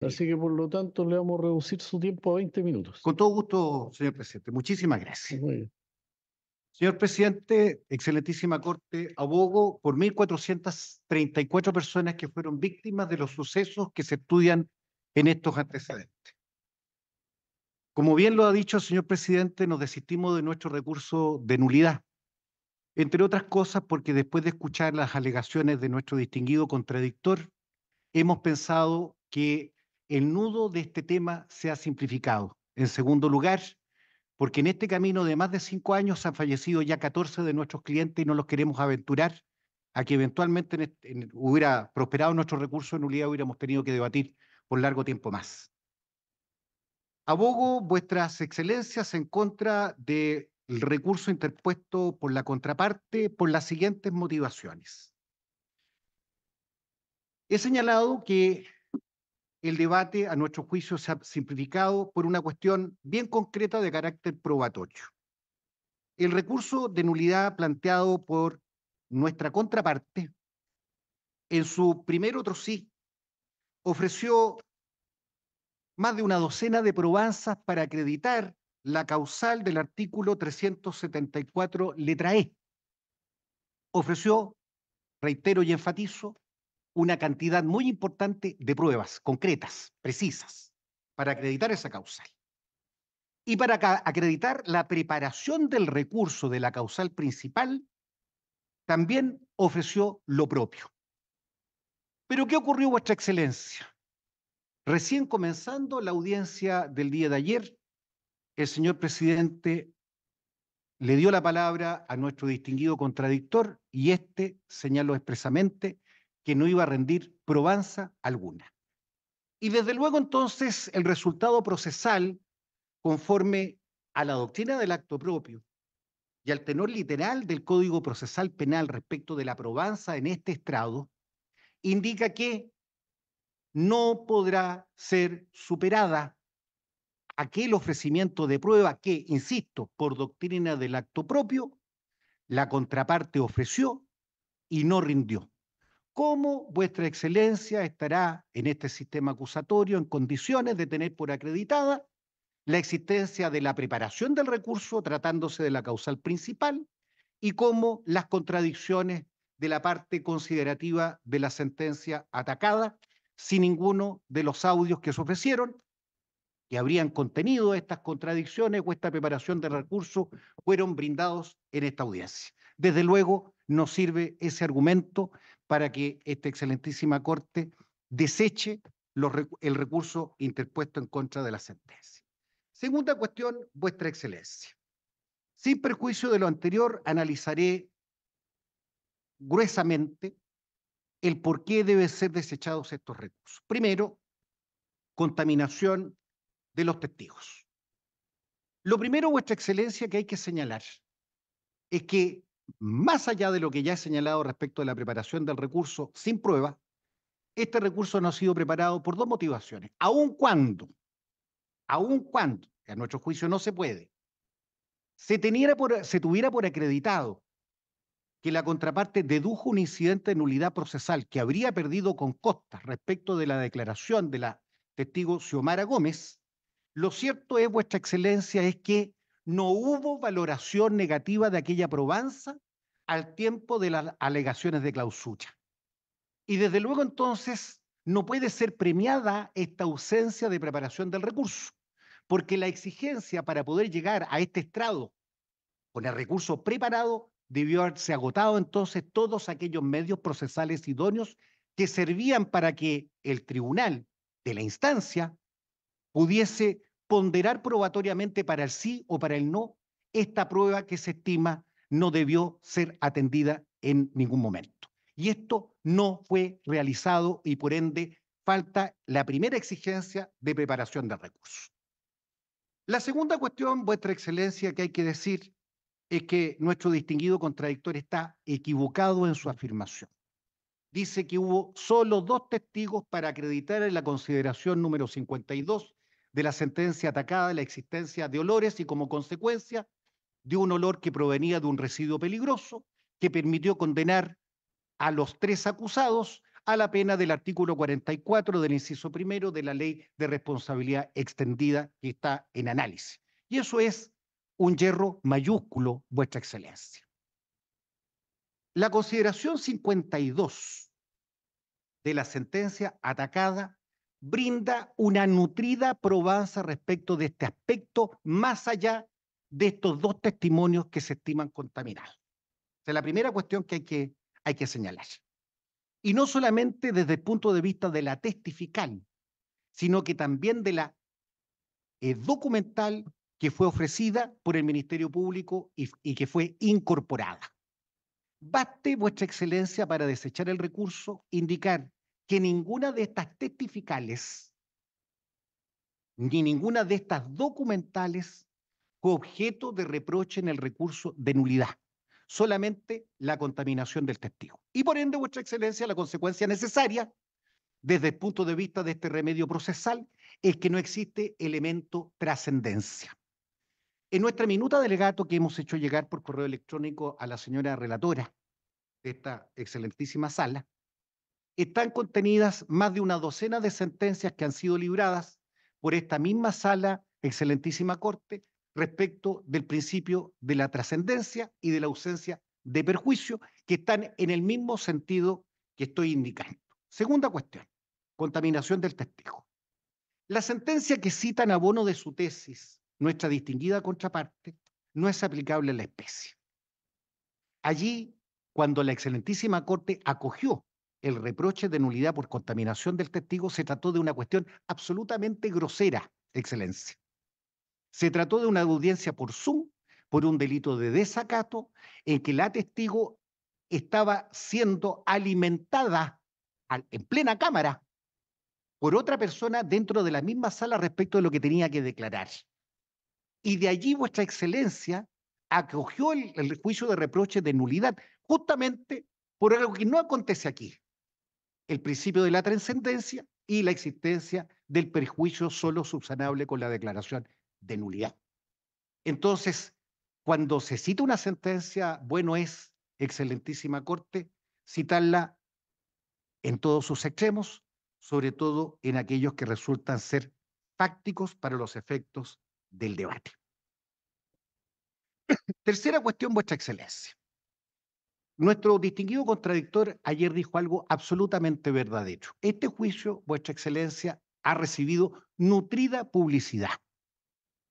Así que por lo tanto le vamos a reducir su tiempo a 20 minutos. Con todo gusto, señor presidente. Muchísimas gracias. Muy bien. Señor presidente, excelentísima Corte, abogo por 1.434 personas que fueron víctimas de los sucesos que se estudian en estos antecedentes. Como bien lo ha dicho el señor presidente, nos desistimos de nuestro recurso de nulidad, entre otras cosas porque después de escuchar las alegaciones de nuestro distinguido contradictor, hemos pensado que el nudo de este tema se ha simplificado. En segundo lugar, porque en este camino de más de 5 años han fallecido ya 14 de nuestros clientes y no los queremos aventurar a que eventualmente hubiera prosperado nuestro recurso de nulidad, hubiéramos tenido que debatir por largo tiempo más. Abogo, vuestras excelencias, en contra del recurso interpuesto por la contraparte por las siguientes motivaciones. He señalado que el debate, a nuestro juicio, se ha simplificado por una cuestión bien concreta de carácter probatorio. El recurso de nulidad planteado por nuestra contraparte, en su primer otro sí, ofreció más de una docena de probanzas para acreditar la causal del artículo 374, letra E. Ofreció, reitero y enfatizo, una cantidad muy importante de pruebas concretas, precisas, para acreditar esa causal. Y para acreditar la preparación del recurso de la causal principal, también ofreció lo propio. Pero ¿qué ocurrió, Vuestra Excelencia? Recién comenzando la audiencia del día de ayer, el señor presidente le dio la palabra a nuestro distinguido contradictor y éste señaló expresamente que no iba a rendir probanza alguna. Y desde luego entonces el resultado procesal, conforme a la doctrina del acto propio y al tenor literal del Código Procesal Penal respecto de la probanza en este estrado, indica que no podrá ser superada aquel ofrecimiento de prueba que, insisto, por doctrina del acto propio, la contraparte ofreció y no rindió. ¿Cómo Vuestra Excelencia estará en este sistema acusatorio en condiciones de tener por acreditada la existencia de la preparación del recurso tratándose de la causal principal y cómo las contradicciones de la parte considerativa de la sentencia atacada sin ninguno de los audios que se ofrecieron, que habrían contenido estas contradicciones o esta preparación de recursos, fueron brindados en esta audiencia? Desde luego, no sirve ese argumento para que esta excelentísima Corte deseche el recurso interpuesto en contra de la sentencia. Segunda cuestión, Vuestra Excelencia. Sin perjuicio de lo anterior, analizaré gruesamente el por qué deben ser desechados estos recursos. Primero, contaminación de los testigos. Lo primero, Vuestra Excelencia, que hay que señalar es que, más allá de lo que ya he señalado respecto de la preparación del recurso sin prueba, este recurso no ha sido preparado por dos motivaciones. Aun cuando, que a nuestro juicio no se puede, se tuviera por acreditado que la contraparte dedujo un incidente de nulidad procesal que habría perdido con costas respecto de la declaración de la testigo Xiomara Gómez, lo cierto es, Vuestra Excelencia, es que no hubo valoración negativa de aquella probanza al tiempo de las alegaciones de clausura. Y desde luego entonces no puede ser premiada esta ausencia de preparación del recurso, porque la exigencia para poder llegar a este estrado con el recurso preparado debió haberse agotado entonces todos aquellos medios procesales idóneos que servían para que el tribunal de la instancia pudiese ponderar probatoriamente para el sí o para el no esta prueba que se estima no debió ser atendida en ningún momento. Y esto no fue realizado y por ende falta la primera exigencia de preparación del recurso. La segunda cuestión, Vuestra Excelencia, que hay que decir es que nuestro distinguido contradictor está equivocado en su afirmación. Dice que hubo solo dos testigos para acreditar en la consideración número 52 de la sentencia atacada la existencia de olores y como consecuencia de un olor que provenía de un residuo peligroso que permitió condenar a los tres acusados a la pena del artículo 44 del inciso primero de la Ley de Responsabilidad Extendida que está en análisis. Y eso es un hierro mayúsculo, Vuestra Excelencia. La consideración 52 de la sentencia atacada brinda una nutrida probanza respecto de este aspecto, más allá de estos dos testimonios que se estiman contaminados. Esa es la primera cuestión que hay que señalar. Y no solamente desde el punto de vista de la testifical, sino que también de la documental que fue ofrecida por el Ministerio Público y que fue incorporada. Baste, Vuestra Excelencia, para desechar el recurso, indicar que ninguna de estas testificales ni ninguna de estas documentales fue objeto de reproche en el recurso de nulidad, solamente la contaminación del testigo. Y por ende, Vuestra Excelencia, la consecuencia necesaria desde el punto de vista de este remedio procesal es que no existe elemento trascendencia. En nuestra minuta de alegato que hemos hecho llegar por correo electrónico a la señora relatora de esta excelentísima sala, están contenidas más de una docena de sentencias que han sido libradas por esta misma sala, excelentísima Corte, respecto del principio de la trascendencia y de la ausencia de perjuicio, que están en el mismo sentido que estoy indicando. Segunda cuestión, contaminación del testigo. La sentencia que cita en abono de su tesis, nuestra distinguida contraparte, no es aplicable a la especie. Allí, cuando la excelentísima Corte acogió el reproche de nulidad por contaminación del testigo, se trató de una cuestión absolutamente grosera, Excelencia. Se trató de una audiencia por Zoom por un delito de desacato en que la testigo estaba siendo alimentada en plena cámara por otra persona dentro de la misma sala respecto de lo que tenía que declarar. Y de allí Vuestra Excelencia acogió el juicio de reproche de nulidad, justamente por algo que no acontece aquí: el principio de la trascendencia y la existencia del perjuicio solo subsanable con la declaración de nulidad. Entonces, cuando se cita una sentencia, bueno es, excelentísima Corte, citarla en todos sus extremos, sobre todo en aquellos que resultan ser fácticos para los efectos del debate. Tercera cuestión, Vuestra Excelencia. Nuestro distinguido contradictor ayer dijo algo absolutamente verdadero. Este juicio, Vuestra Excelencia, ha recibido nutrida publicidad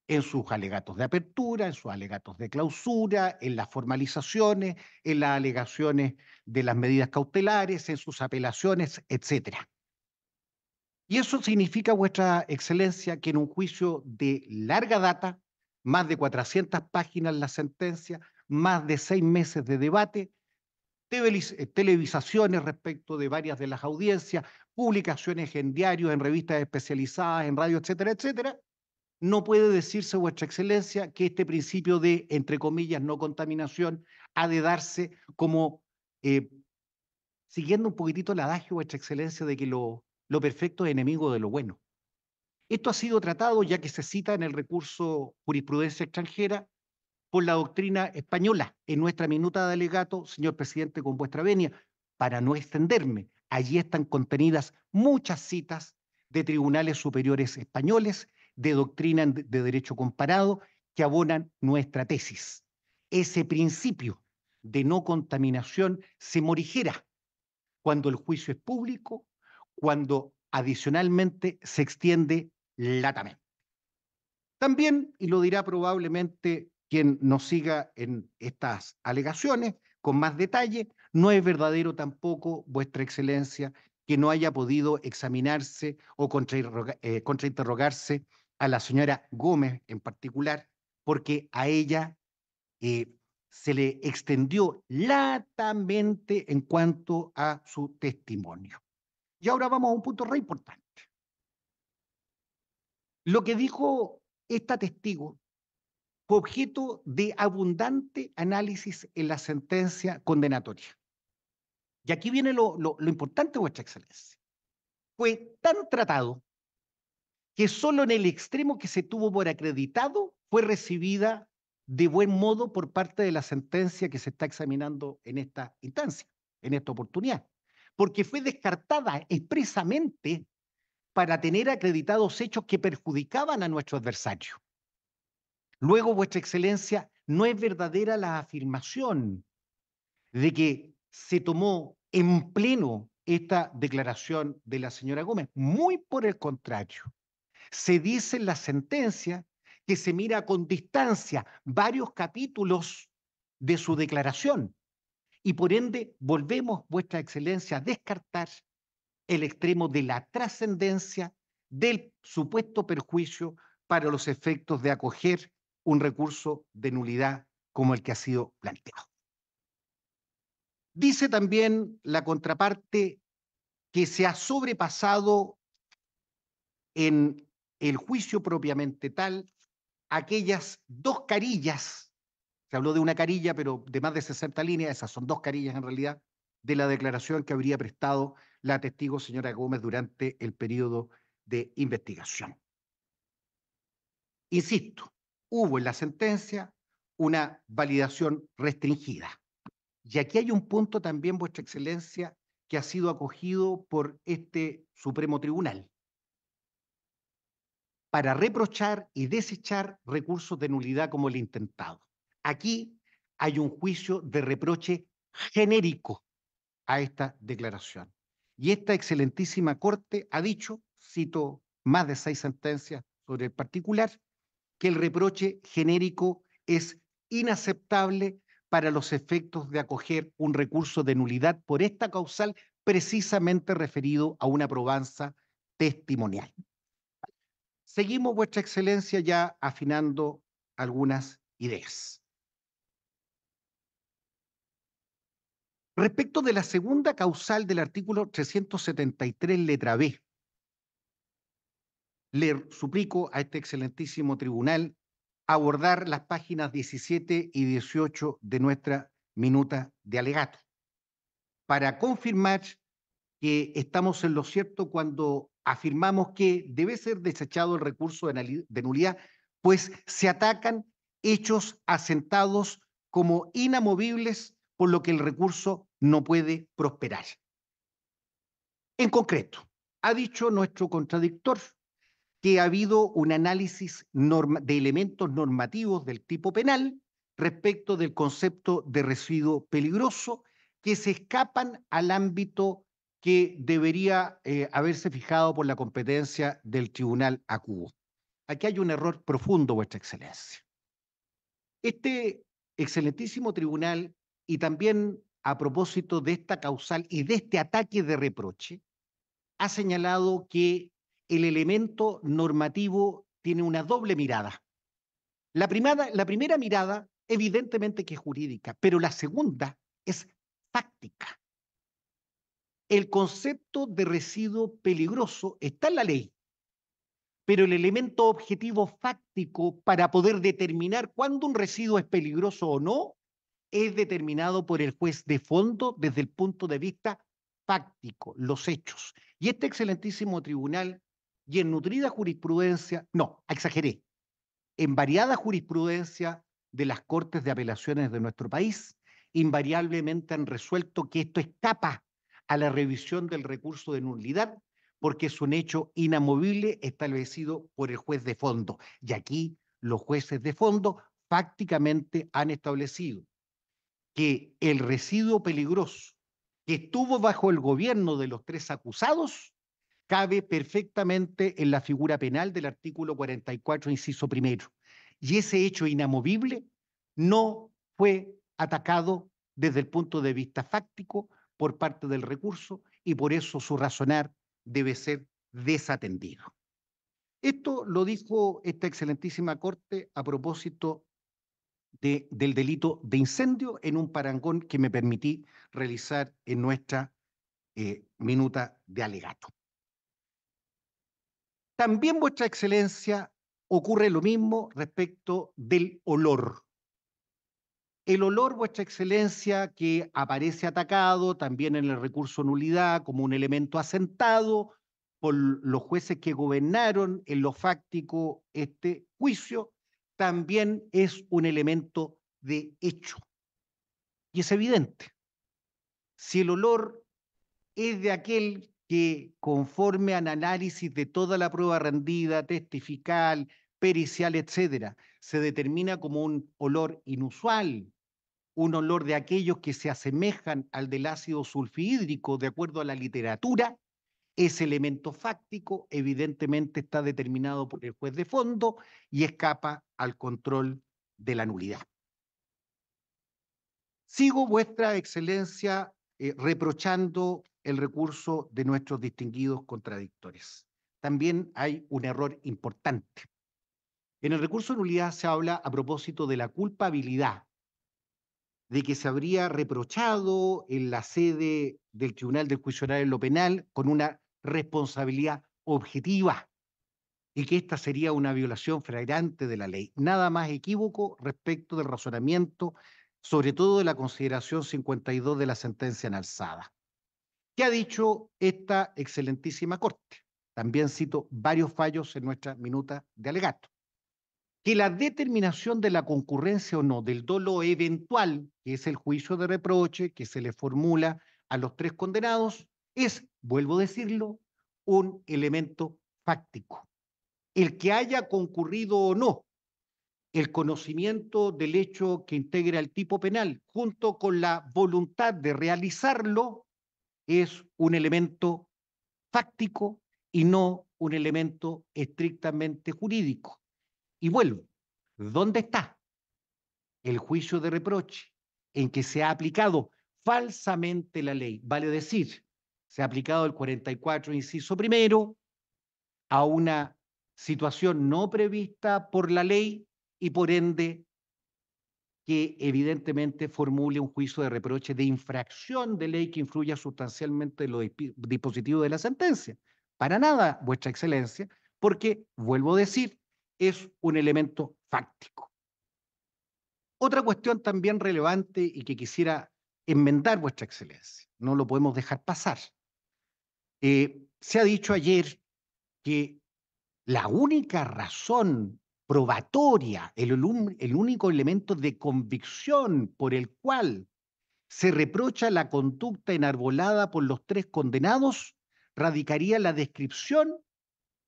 en sus alegatos de apertura, en sus alegatos de clausura, en las formalizaciones, en las alegaciones de las medidas cautelares, en sus apelaciones, etcétera. Y eso significa, Vuestra Excelencia, que en un juicio de larga data, más de 400 páginas la sentencia, más de 6 meses de debate, televisaciones respecto de varias de las audiencias, publicaciones en diarios, en revistas especializadas, en radio, etcétera, etcétera, no puede decirse, Vuestra Excelencia, que este principio de, entre comillas, no contaminación ha de darse como, siguiendo un poquitito el adagio, Vuestra Excelencia, de que lo perfecto es enemigo de lo bueno. Esto ha sido tratado, ya que se cita en el recurso jurisprudencia extranjera, por la doctrina española. En nuestra minuta de alegato, señor presidente, con vuestra venia, para no extenderme, allí están contenidas muchas citas de tribunales superiores españoles, de doctrina de derecho comparado, que abonan nuestra tesis. Ese principio de no contaminación se morigera cuando el juicio es público, cuando adicionalmente se extiende latamente. También, y lo dirá probablemente quien nos siga en estas alegaciones con más detalle, no es verdadero tampoco, Vuestra Excelencia, que no haya podido examinarse o contrainterrogarse a la señora Gómez en particular, porque a ella se le extendió latamente en cuanto a su testimonio. Y ahora vamos a un punto re importante. Lo que dijo esta testigo fue objeto de abundante análisis en la sentencia condenatoria. Y aquí viene lo importante, Vuestra Excelencia. Fue tan tratado que solo en el extremo que se tuvo por acreditado fue recibida de buen modo por parte de la sentencia que se está examinando en esta instancia, en esta oportunidad. porque fue descartada expresamente para tener acreditados hechos que perjudicaban a nuestro adversario. Luego, Vuestra Excelencia, no es verdadera la afirmación de que se tomó en pleno esta declaración de la señora Gómez. Muy por el contrario. Se dice en la sentencia que se mira con distancia varios capítulos de su declaración y por ende volvemos, Vuestra Excelencia, a descartar el extremo de la trascendencia del supuesto perjuicio para los efectos de acoger un recurso de nulidad como el que ha sido planteado. Dice también la contraparte que se ha sobrepasado en el juicio propiamente tal aquellas dos carillas, se habló de una carilla, pero de más de 60 líneas, esas son dos carillas en realidad, de la declaración que habría prestado la testigo señora Gómez durante el periodo de investigación. Insisto, hubo en la sentencia una validación restringida. Y aquí hay un punto también, Vuestra Excelencia, que ha sido acogido por este Supremo Tribunal para reprochar y desechar recursos de nulidad como el intentado. Aquí hay un juicio de reproche genérico a esta declaración. Y esta excelentísima Corte ha dicho, cito más de 6 sentencias sobre el particular, que el reproche genérico es inaceptable para los efectos de acoger un recurso de nulidad por esta causal precisamente referido a una probanza testimonial. Seguimos, Vuestra Excelencia, ya afinando algunas ideas. Respecto de la segunda causal del artículo 373, letra B, le suplico a este excelentísimo tribunal abordar las páginas 17 y 18 de nuestra minuta de alegato para confirmar que estamos en lo cierto cuando afirmamos que debe ser desechado el recurso de nulidad, pues se atacan hechos asentados como inamovibles, por lo que el recurso no puede prosperar. En concreto, ha dicho nuestro contradictor que ha habido un análisis de elementos normativos del tipo penal respecto del concepto de residuo peligroso que se escapan al ámbito que debería haberse fijado por la competencia del Tribunal Acuo. Aquí hay un error profundo, Vuestra Excelencia. Este excelentísimo tribunal, y también a propósito de esta causal y de este ataque de reproche, ha señalado que el elemento normativo tiene una doble mirada. La primera mirada, evidentemente que es jurídica, pero la segunda es fáctica. El concepto de residuo peligroso está en la ley, pero el elemento objetivo fáctico para poder determinar cuándo un residuo es peligroso o no es determinado por el juez de fondo desde el punto de vista fáctico, los hechos. Y este excelentísimo tribunal, y en nutrida jurisprudencia, no, exageré, en variada jurisprudencia de las Cortes de Apelaciones de nuestro país, invariablemente han resuelto que esto escapa a la revisión del recurso de nulidad porque es un hecho inamovible establecido por el juez de fondo. Y aquí los jueces de fondo fácticamente han establecido que el residuo peligroso que estuvo bajo el gobierno de los tres acusados cabe perfectamente en la figura penal del artículo 44, inciso primero. Y ese hecho inamovible no fue atacado desde el punto de vista fáctico por parte del recurso y por eso su razonar debe ser desatendido. Esto lo dijo esta excelentísima Corte a propósito del delito de incendio en un parangón que me permití realizar en nuestra minuta de alegato. También, Vuestra Excelencia, ocurre lo mismo respecto del olor. El olor, Vuestra Excelencia, que aparece atacado también en el recurso nulidad como un elemento asentado por los jueces que gobernaron en lo fáctico este juicio, también es un elemento de hecho. Y es evidente, si el olor es de aquel que, conforme al análisis de toda la prueba rendida, testifical, pericial, etcétera, se determina como un olor inusual, un olor de aquellos que se asemejan al del ácido sulfihídrico, de acuerdo a la literatura. Ese elemento fáctico evidentemente está determinado por el juez de fondo y escapa al control de la nulidad. Sigo, Vuestra Excelencia, reprochando el recurso de nuestros distinguidos contradictores. También hay un error importante. En el recurso de nulidad se habla a propósito de la culpabilidad, de que se habría reprochado en la sede del Tribunal del Juicio Oral en lo Penal con una responsabilidad objetiva y que esta sería una violación flagrante de la ley. Nada más equívoco respecto del razonamiento, sobre todo de la consideración 52 de la sentencia en alzada. ¿Qué ha dicho esta excelentísima Corte? También cito varios fallos en nuestra minuta de alegato. Que la determinación de la concurrencia o no del dolo eventual, que es el juicio de reproche que se le formula a los tres condenados, es, vuelvo a decirlo, un elemento fáctico. El que haya concurrido o no el conocimiento del hecho que integra el tipo penal junto con la voluntad de realizarlo es un elemento fáctico y no un elemento estrictamente jurídico. Y vuelvo, ¿dónde está el juicio de reproche en que se ha aplicado falsamente la ley? Vale decir, se ha aplicado el 44, inciso primero, a una situación no prevista por la ley y por ende que evidentemente formule un juicio de reproche de infracción de ley que influya sustancialmente en los dispositivos de la sentencia. Para nada, Vuestra Excelencia, porque, vuelvo a decir, es un elemento fáctico. Otra cuestión también relevante y que quisiera enmendar, Vuestra Excelencia, no lo podemos dejar pasar. Se ha dicho ayer que la única razón probatoria, el único elemento de convicción por el cual se reprocha la conducta enarbolada por los tres condenados, radicaría en la descripción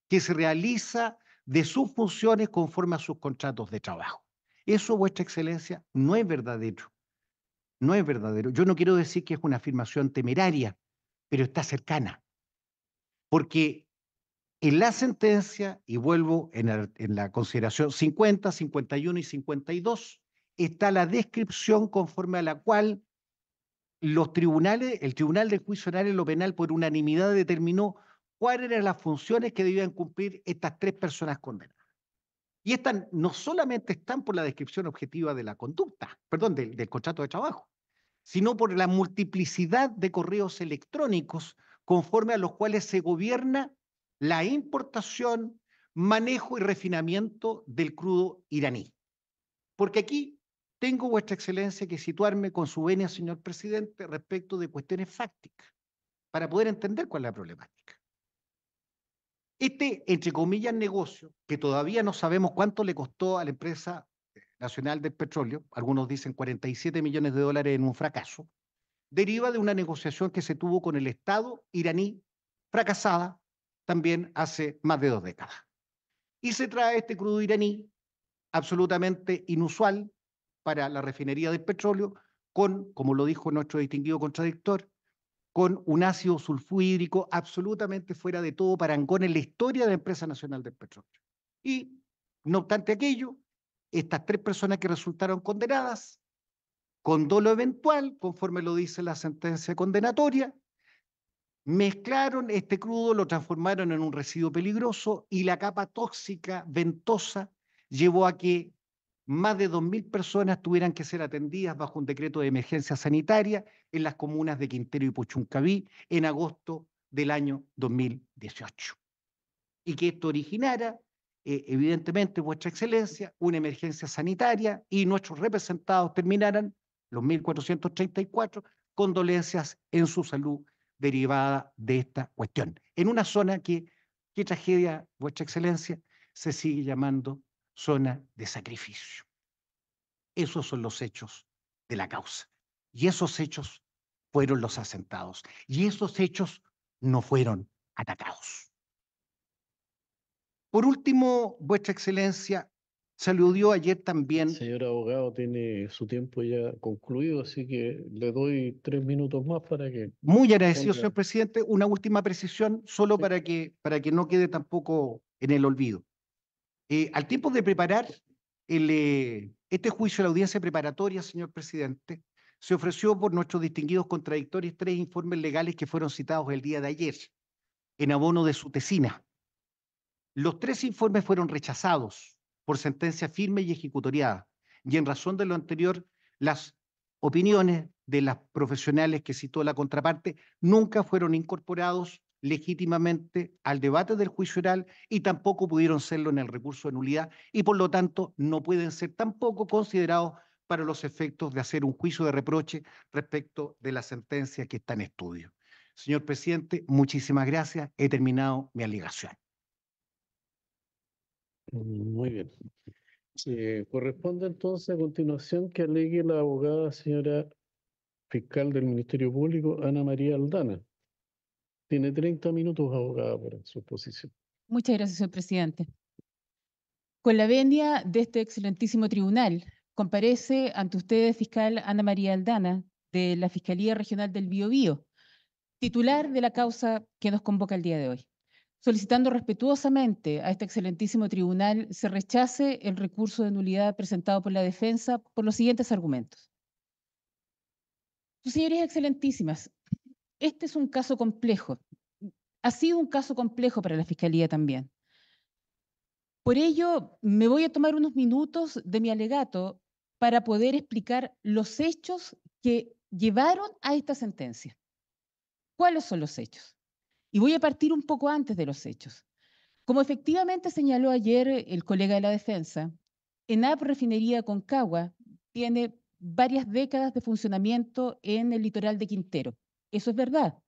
que se realiza de sus funciones conforme a sus contratos de trabajo. Eso, Vuestra Excelencia, no es verdadero. No es verdadero. Yo no quiero decir que es una afirmación temeraria, pero está cercana. Porque en la sentencia, y vuelvo en la consideración 50, 51 y 52, está la descripción conforme a la cual los tribunales, el Tribunal del Juicio Oral en lo Penal por unanimidad determinó cuáles eran las funciones que debían cumplir estas tres personas condenadas. Y estas no solamente están por la descripción objetiva de la conducta, perdón, del contrato de trabajo, sino por la multiplicidad de correos electrónicos conforme a los cuales se gobierna la importación, manejo y refinamiento del crudo iraní. Porque aquí tengo, Vuestra Excelencia, que situarme con su venia, señor presidente, respecto de cuestiones fácticas, para poder entender cuál es la problemática. Este, entre comillas, negocio, que todavía no sabemos cuánto le costó a la empresa nacional del petróleo, algunos dicen 47 millones de dólares en un fracaso, deriva de una negociación que se tuvo con el Estado iraní, fracasada también hace más de 2 décadas. Y se trae este crudo iraní, absolutamente inusual para la refinería del petróleo, con, como lo dijo nuestro distinguido contradictor, con un ácido sulfúrico absolutamente fuera de todo parangón en la historia de la Empresa Nacional del Petróleo. Y, no obstante aquello, estas tres personas que resultaron condenadas, con dolo eventual, conforme lo dice la sentencia condenatoria, mezclaron este crudo, lo transformaron en un residuo peligroso y la capa tóxica ventosa llevó a que más de 2.000 personas tuvieran que ser atendidas bajo un decreto de emergencia sanitaria en las comunas de Quintero y Puchuncaví en agosto del año 2018. Y que esto originara, evidentemente, Vuestra Excelencia, una emergencia sanitaria y nuestros representados terminaran, los 1.434, con dolencias en su salud derivada de esta cuestión. En una zona que, qué tragedia, Vuestra Excelencia, se sigue llamando zona de sacrificio. Esos son los hechos de la causa. Y esos hechos fueron los asentados. Y esos hechos no fueron atacados. Por último, Vuestra Excelencia, se aludió ayer también. Señor abogado, tiene su tiempo ya concluido, así que le doy 3 minutos más para que Muy agradecido, ponga. señor presidente. Una última precisión, solo Sí. para que no quede tampoco en el olvido. Al tiempo de preparar este juicio de la audiencia preparatoria, señor presidente, se ofreció por nuestros distinguidos contradictores 3 informes legales que fueron citados el día de ayer, en abono de su tesina. Los 3 informes fueron rechazados por sentencia firme y ejecutoriada, y en razón de lo anterior, las opiniones de las profesionales que citó la contraparte nunca fueron incorporados legítimamente al debate del juicio oral y tampoco pudieron serlo en el recurso de nulidad y por lo tanto no pueden ser tampoco considerados para los efectos de hacer un juicio de reproche respecto de la sentencia que está en estudio. Señor presidente, muchísimas gracias. He terminado mi alegación. Muy bien. Corresponde entonces a continuación que alegue la abogada señora fiscal del Ministerio Público, Ana María Aldana. Tiene 30 minutos, abogada, para su exposición. Muchas gracias, señor presidente. Con la venia de este excelentísimo tribunal, comparece ante ustedes fiscal Ana María Aldana, de la Fiscalía Regional del Biobío, titular de la causa que nos convoca el día de hoy, solicitando respetuosamente a este excelentísimo tribunal se rechace el recurso de nulidad presentado por la defensa por los siguientes argumentos. Sus señorías excelentísimas, este es un caso complejo. Ha sido un caso complejo para la Fiscalía también. Por ello, me voy a tomar unos minutos de mi alegato para poder explicar los hechos que llevaron a esta sentencia. ¿Cuáles son los hechos? Y voy a partir un poco antes de los hechos. Como efectivamente señaló ayer el colega de la defensa, ENAP Refinería Concagua tiene varias décadas de funcionamiento en el litoral de Quintero. Eso es verdad.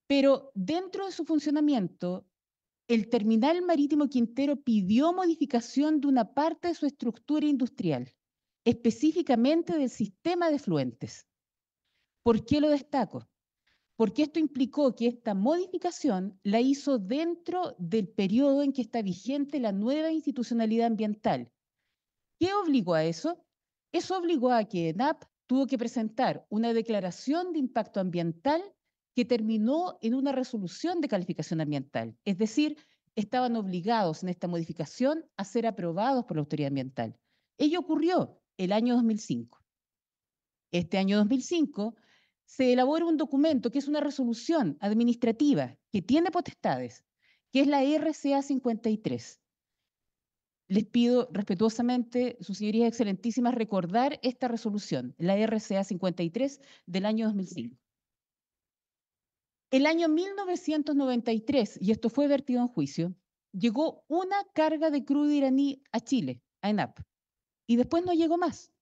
Pero dentro de su funcionamiento, el terminal marítimo Quintero pidió modificación de una parte de su estructura industrial, específicamente del sistema de efluentes. ¿Por qué lo destaco? Porque esto implicó que esta modificación la hizo dentro del periodo en que está vigente la nueva institucionalidad ambiental. ¿Qué obligó a eso? Eso obligó a que ENAP tuvo que presentar una declaración de impacto ambiental que terminó en una resolución de calificación ambiental. Es decir, estaban obligados en esta modificación a ser aprobados por la autoridad ambiental. Ello ocurrió el año 2005. Este año 2005 se elabora un documento que es una resolución administrativa que tiene potestades, que es la RCA 53. Les pido respetuosamente, sus señorías excelentísimas, recordar esta resolución, la RCA 53 del año 2005. El año 1993, y esto fue vertido en juicio, llegó una carga de crudo iraní a Chile, a ENAP, y después no llegó más,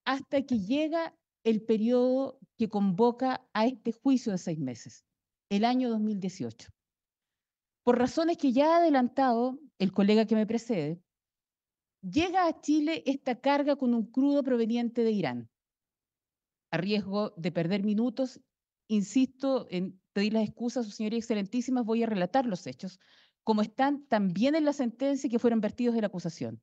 hasta que llega el periodo que convoca a este juicio de 6 meses, el año 2018. Por razones que ya ha adelantado el colega que me precede, llega a Chile esta carga con un crudo proveniente de Irán. A riesgo de perder minutos, insisto en pedir las excusas a sus señorías excelentísimas, voy a relatar los hechos, como están también en la sentencia que fueron vertidos de la acusación.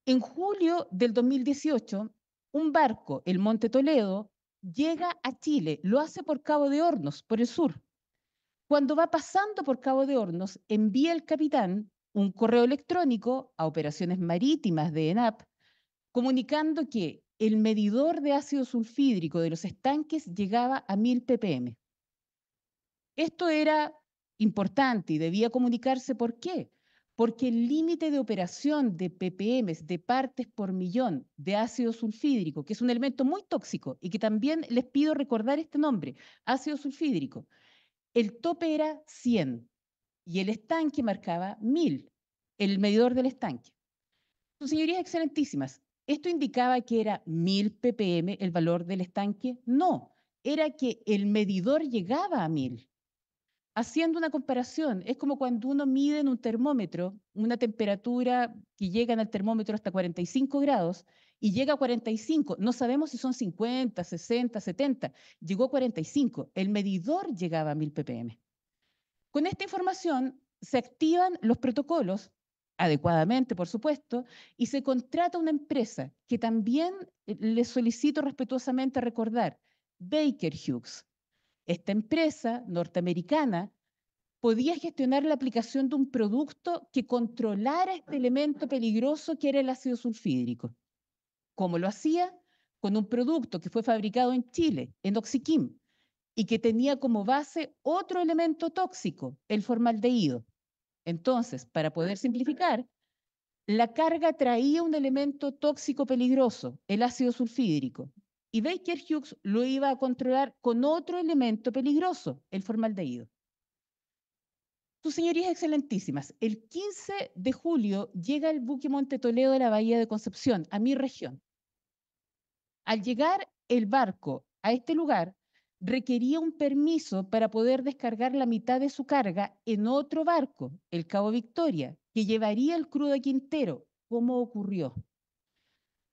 En julio del 2018, un barco, el Monte Toledo, llega a Chile, lo hace por Cabo de Hornos, por el sur. Cuando va pasando por Cabo de Hornos, envía el capitán un correo electrónico a operaciones marítimas de ENAP, comunicando que el medidor de ácido sulfídrico de los estanques llegaba a 1000 ppm. Esto era importante y debía comunicarse. ¿Por qué? Porque el límite de operación de ppm, de partes por millón de ácido sulfídrico, que es un elemento muy tóxico y que también les pido recordar este nombre, ácido sulfídrico, el tope era 100 y el estanque marcaba 1000, el medidor del estanque. Sus señorías excelentísimas, ¿esto indicaba que era 1000 ppm el valor del estanque? No, era que el medidor llegaba a 1000. Haciendo una comparación, es como cuando uno mide en un termómetro una temperatura que llega en el termómetro hasta 45 grados y llega a 45. No sabemos si son 50, 60, 70. Llegó a 45. El medidor llegaba a 1000 ppm. Con esta información se activan los protocolos, adecuadamente, por supuesto, y se contrata una empresa que también les solicito respetuosamente recordar, Baker Hughes. Esta empresa norteamericana podía gestionar la aplicación de un producto que controlara este elemento peligroso que era el ácido sulfídrico. ¿Cómo lo hacía? Con un producto que fue fabricado en Chile, en Oxiquim, y que tenía como base otro elemento tóxico, el formaldehído. Entonces, para poder simplificar, la carga traía un elemento tóxico peligroso, el ácido sulfídrico, y Baker Hughes lo iba a controlar con otro elemento peligroso, el formaldehído. Sus señorías excelentísimas, el 15 de julio llega el buque Monte Toledo de la Bahía de Concepción, a mi región. Al llegar el barco a este lugar, requería un permiso para poder descargar la mitad de su carga en otro barco, el Cabo Victoria, que llevaría el crudo a Quintero. ¿Cómo ocurrió?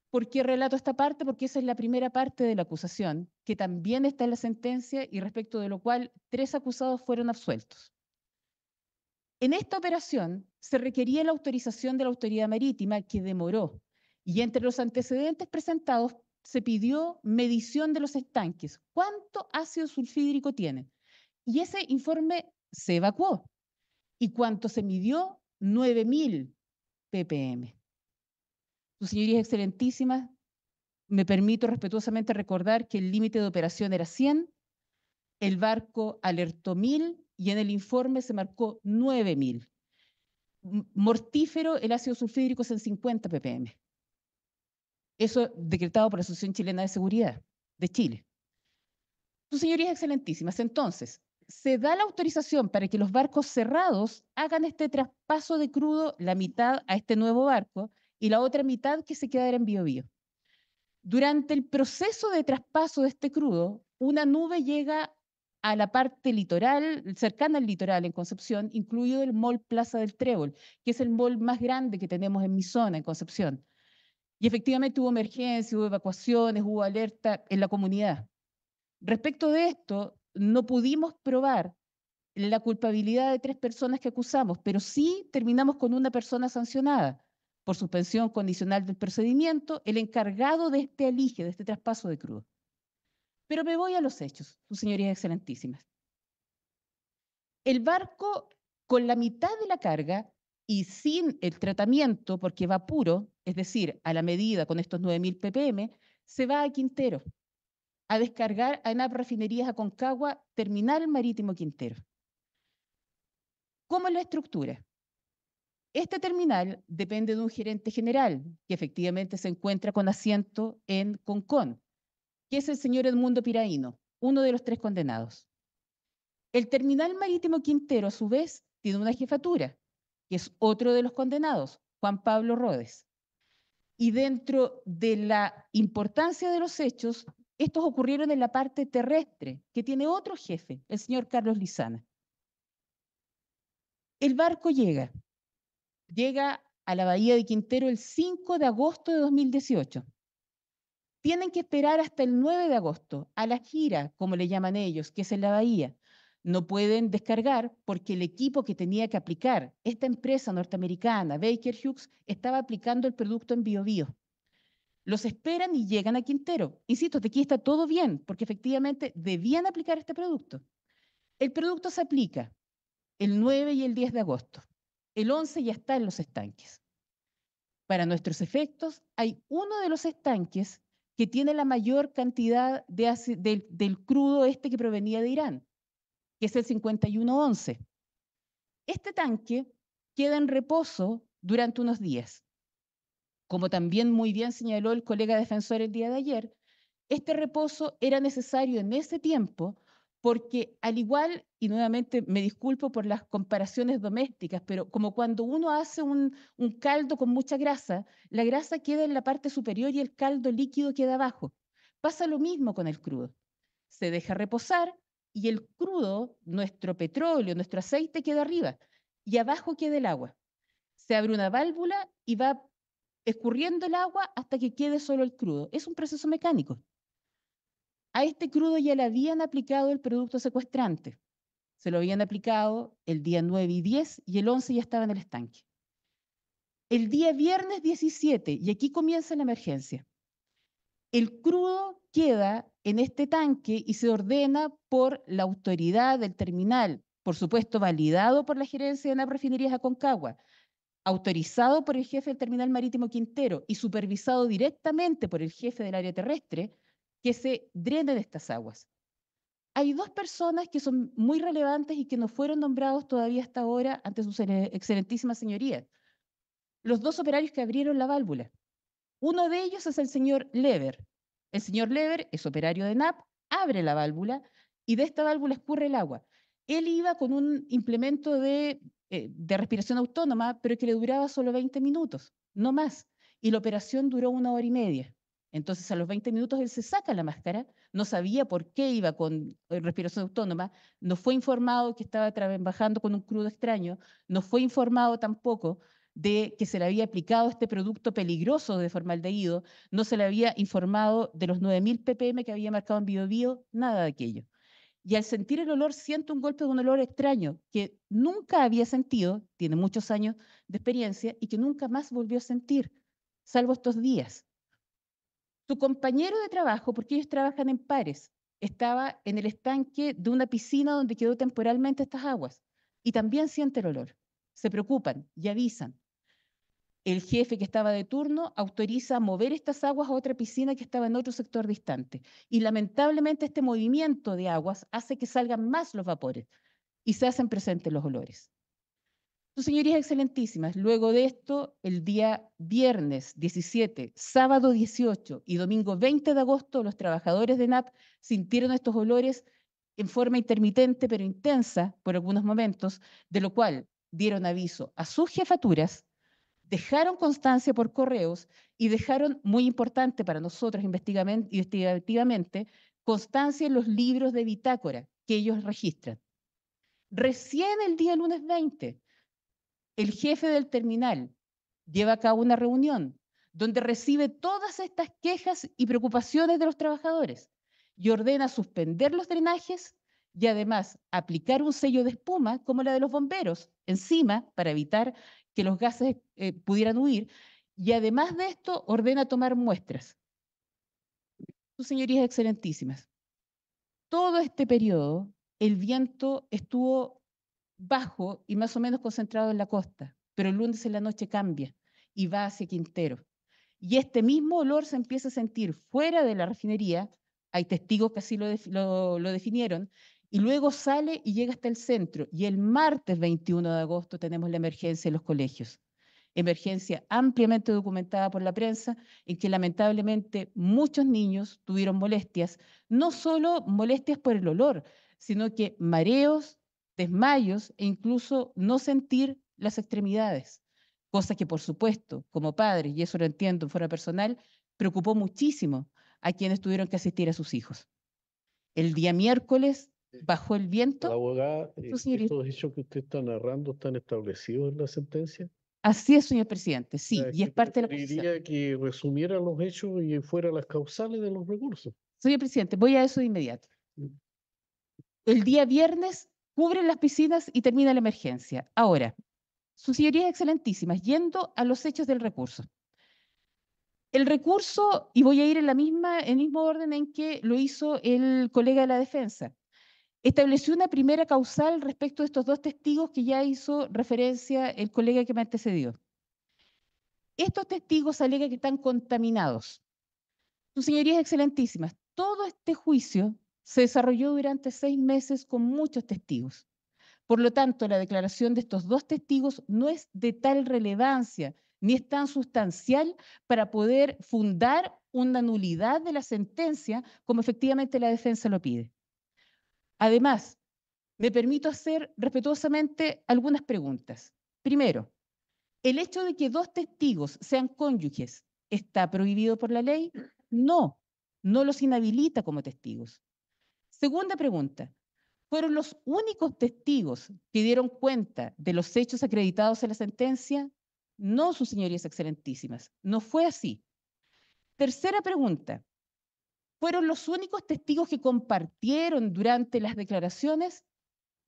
¿Por qué relato esta parte? Porque esa es la primera parte de la acusación, que también está en la sentencia y respecto de lo cual 3 acusados fueron absueltos. En esta operación se requería la autorización de la autoridad marítima, que demoró, y entre los antecedentes presentados se pidió medición de los estanques. ¿Cuánto ácido sulfídrico tienen? Y ese informe se evacuó. ¿Y cuánto se midió? 9000 ppm. Sus señorías excelentísimas, me permito respetuosamente recordar que el límite de operación era 100, el barco alertó 1000 y en el informe se marcó 9000. Mortífero, el ácido sulfídrico es en 50 ppm. Eso decretado por la Asociación Chilena de Seguridad de Chile. Sus señorías excelentísimas, entonces, se da la autorización para que los barcos cerrados hagan este traspaso de crudo, la mitad a este nuevo barco y la otra mitad que se quedara en Biobío. Durante el proceso de traspaso de este crudo, una nube llega a la parte litoral, cercana al litoral en Concepción, incluido el Mall Plaza del Trébol, que es el mall más grande que tenemos en mi zona, en Concepción. Y efectivamente hubo emergencia, hubo evacuaciones, hubo alerta en la comunidad. Respecto de esto, no pudimos probar la culpabilidad de 3 personas que acusamos, pero sí terminamos con una persona sancionada por suspensión condicional del procedimiento, el encargado de este alige, de este traspaso de crudo. Pero me voy a los hechos, sus señorías excelentísimas. El barco, con la mitad de la carga y sin el tratamiento, porque va puro, es decir, a la medida con estos 9000 ppm, se va a Quintero, a descargar a ENAP Refinerías Aconcagua, Terminal Marítimo Quintero. ¿Cómo es la estructura? Este terminal depende de un gerente general, que efectivamente se encuentra con asiento en Concón, que es el señor Edmundo Piraíno, uno de los 3 condenados. El terminal marítimo Quintero, a su vez, tiene una jefatura, que es otro de los condenados, Juan Pablo Rodes. Y dentro de la importancia de los hechos, estos ocurrieron en la parte terrestre, que tiene otro jefe, el señor Carlos Lizana. El barco llega a la bahía de Quintero el 5 de agosto de 2018. Tienen que esperar hasta el 9 de agosto, a la gira, como le llaman ellos, que es en la bahía. No pueden descargar porque el equipo que tenía que aplicar, esta empresa norteamericana, Baker Hughes, estaba aplicando el producto en Biobío. Los esperan y llegan a Quintero. Insisto, de aquí está todo bien, porque efectivamente debían aplicar este producto. El producto se aplica el 9 y el 10 de agosto. El 11 ya está en los estanques. Para nuestros efectos, hay uno de los estanques que tiene la mayor cantidad del crudo que provenía de Irán, que es el 5111. Este tanque queda en reposo durante unos días. Como también muy bien señaló el colega defensor el día de ayer, este reposo era necesario en ese tiempo porque al igual, y nuevamente me disculpo por las comparaciones domésticas, pero como cuando uno hace un caldo con mucha grasa, la grasa queda en la parte superior y el caldo líquido queda abajo. Pasa lo mismo con el crudo. Se deja reposar y el crudo, nuestro petróleo, nuestro aceite queda arriba y abajo queda el agua. Se abre una válvula y va escurriendo el agua hasta que quede solo el crudo. Es un proceso mecánico. A este crudo ya le habían aplicado el producto secuestrante. Se lo habían aplicado el día 9 y 10 y el 11 ya estaba en el estanque. El día viernes 17, y aquí comienza la emergencia, el crudo queda en este tanque y se ordena por la autoridad del terminal, por supuesto validado por la gerencia de NAP Refinerías Aconcagua, autorizado por el jefe del terminal marítimo Quintero y supervisado directamente por el jefe del área terrestre, que se drenen estas aguas. Hay dos personas que son muy relevantes y que no fueron nombrados todavía hasta ahora ante sus excelentísimas señorías. Los dos operarios que abrieron la válvula. Uno de ellos es el señor Lever. El señor Lever es operario de NAP, abre la válvula y de esta válvula escurre el agua. Él iba con un implemento de respiración autónoma, pero que le duraba solo 20 minutos, no más. Y la operación duró 1 hora y media. Entonces, a los 20 minutos él se saca la máscara, no sabía por qué iba con respiración autónoma, no fue informado que estaba trabajando con un crudo extraño, no fue informado tampoco de que se le había aplicado este producto peligroso de formaldehído, no se le había informado de los 9.000 ppm que había marcado en Biobío, nada de aquello. Y al sentir el olor, siento un golpe de un olor extraño que nunca había sentido, tiene muchos años de experiencia, y que nunca más volvió a sentir, salvo estos días. Su compañero de trabajo, porque ellos trabajan en pares, estaba en el estanque de una piscina donde quedó temporalmente estas aguas, y también siente el olor. Se preocupan y avisan. El jefe que estaba de turno autoriza mover estas aguas a otra piscina que estaba en otro sector distante. Y lamentablemente este movimiento de aguas hace que salgan más los vapores y se hacen presentes los olores. Sus señorías excelentísimas, luego de esto, el día viernes 17, sábado 18 y domingo 20 de agosto, los trabajadores de NAP sintieron estos olores en forma intermitente pero intensa por algunos momentos, de lo cual dieron aviso a sus jefaturas, dejaron constancia por correos y dejaron, muy importante para nosotros investigativamente, constancia en los libros de bitácora que ellos registran. Recién el día lunes 20, el jefe del terminal lleva a cabo una reunión donde recibe todas estas quejas y preocupaciones de los trabajadores y ordena suspender los drenajes y además aplicar un sello de espuma como la de los bomberos encima para evitar que los gases pudieran huir, y además de esto ordena tomar muestras. Sus señorías excelentísimas, todo este periodo el viento estuvo bajo y más o menos concentrado en la costa, pero el lunes en la noche cambia y va hacia Quintero. Y este mismo olor se empieza a sentir fuera de la refinería, hay testigos que así lo definieron, y luego sale y llega hasta el centro. Y el martes 21 de agosto tenemos la emergencia en los colegios. Emergencia ampliamente documentada por la prensa, en que lamentablemente muchos niños tuvieron molestias, no solo molestias por el olor, sino que mareos, desmayos e incluso no sentir las extremidades, cosa que por supuesto, como padres, y eso lo entiendo en forma personal, preocupó muchísimo a quienes tuvieron que asistir a sus hijos. El día miércoles bajó el La viento. abogada, Señoría. ¿estos hechos que usted está narrando están establecidos en la sentencia? Así es, señor presidente, sí, y es ¿Qué parte de la acusación. preferiría que resumiera los hechos y fuera las causales de los recursos? Señor presidente, voy a eso de inmediato. El día viernes cubren las piscinas y termina la emergencia. Ahora, sus señorías excelentísimas, yendo a los hechos del recurso. El recurso, y voy a ir en el mismo orden en que lo hizo el colega de la defensa, estableció una primera causal respecto de estos dos testigos que ya hizo referencia el colega que me antecedió. Estos testigos alegan que están contaminados. Sus señorías excelentísimas, todo este juicio se desarrolló durante 6 meses con muchos testigos. Por lo tanto, la declaración de estos dos testigos no es de tal relevancia ni es tan sustancial para poder fundar una nulidad de la sentencia como efectivamente la defensa lo pide. Además, me permito hacer respetuosamente algunas preguntas. Primero, ¿el hecho de que dos testigos sean cónyuges está prohibido por la ley? No, no los inhabilita como testigos. Segunda pregunta, ¿fueron los únicos testigos que dieron cuenta de los hechos acreditados en la sentencia? No, sus señorías excelentísimas, no fue así. Tercera pregunta. ¿Fueron los únicos testigos que compartieron durante las declaraciones?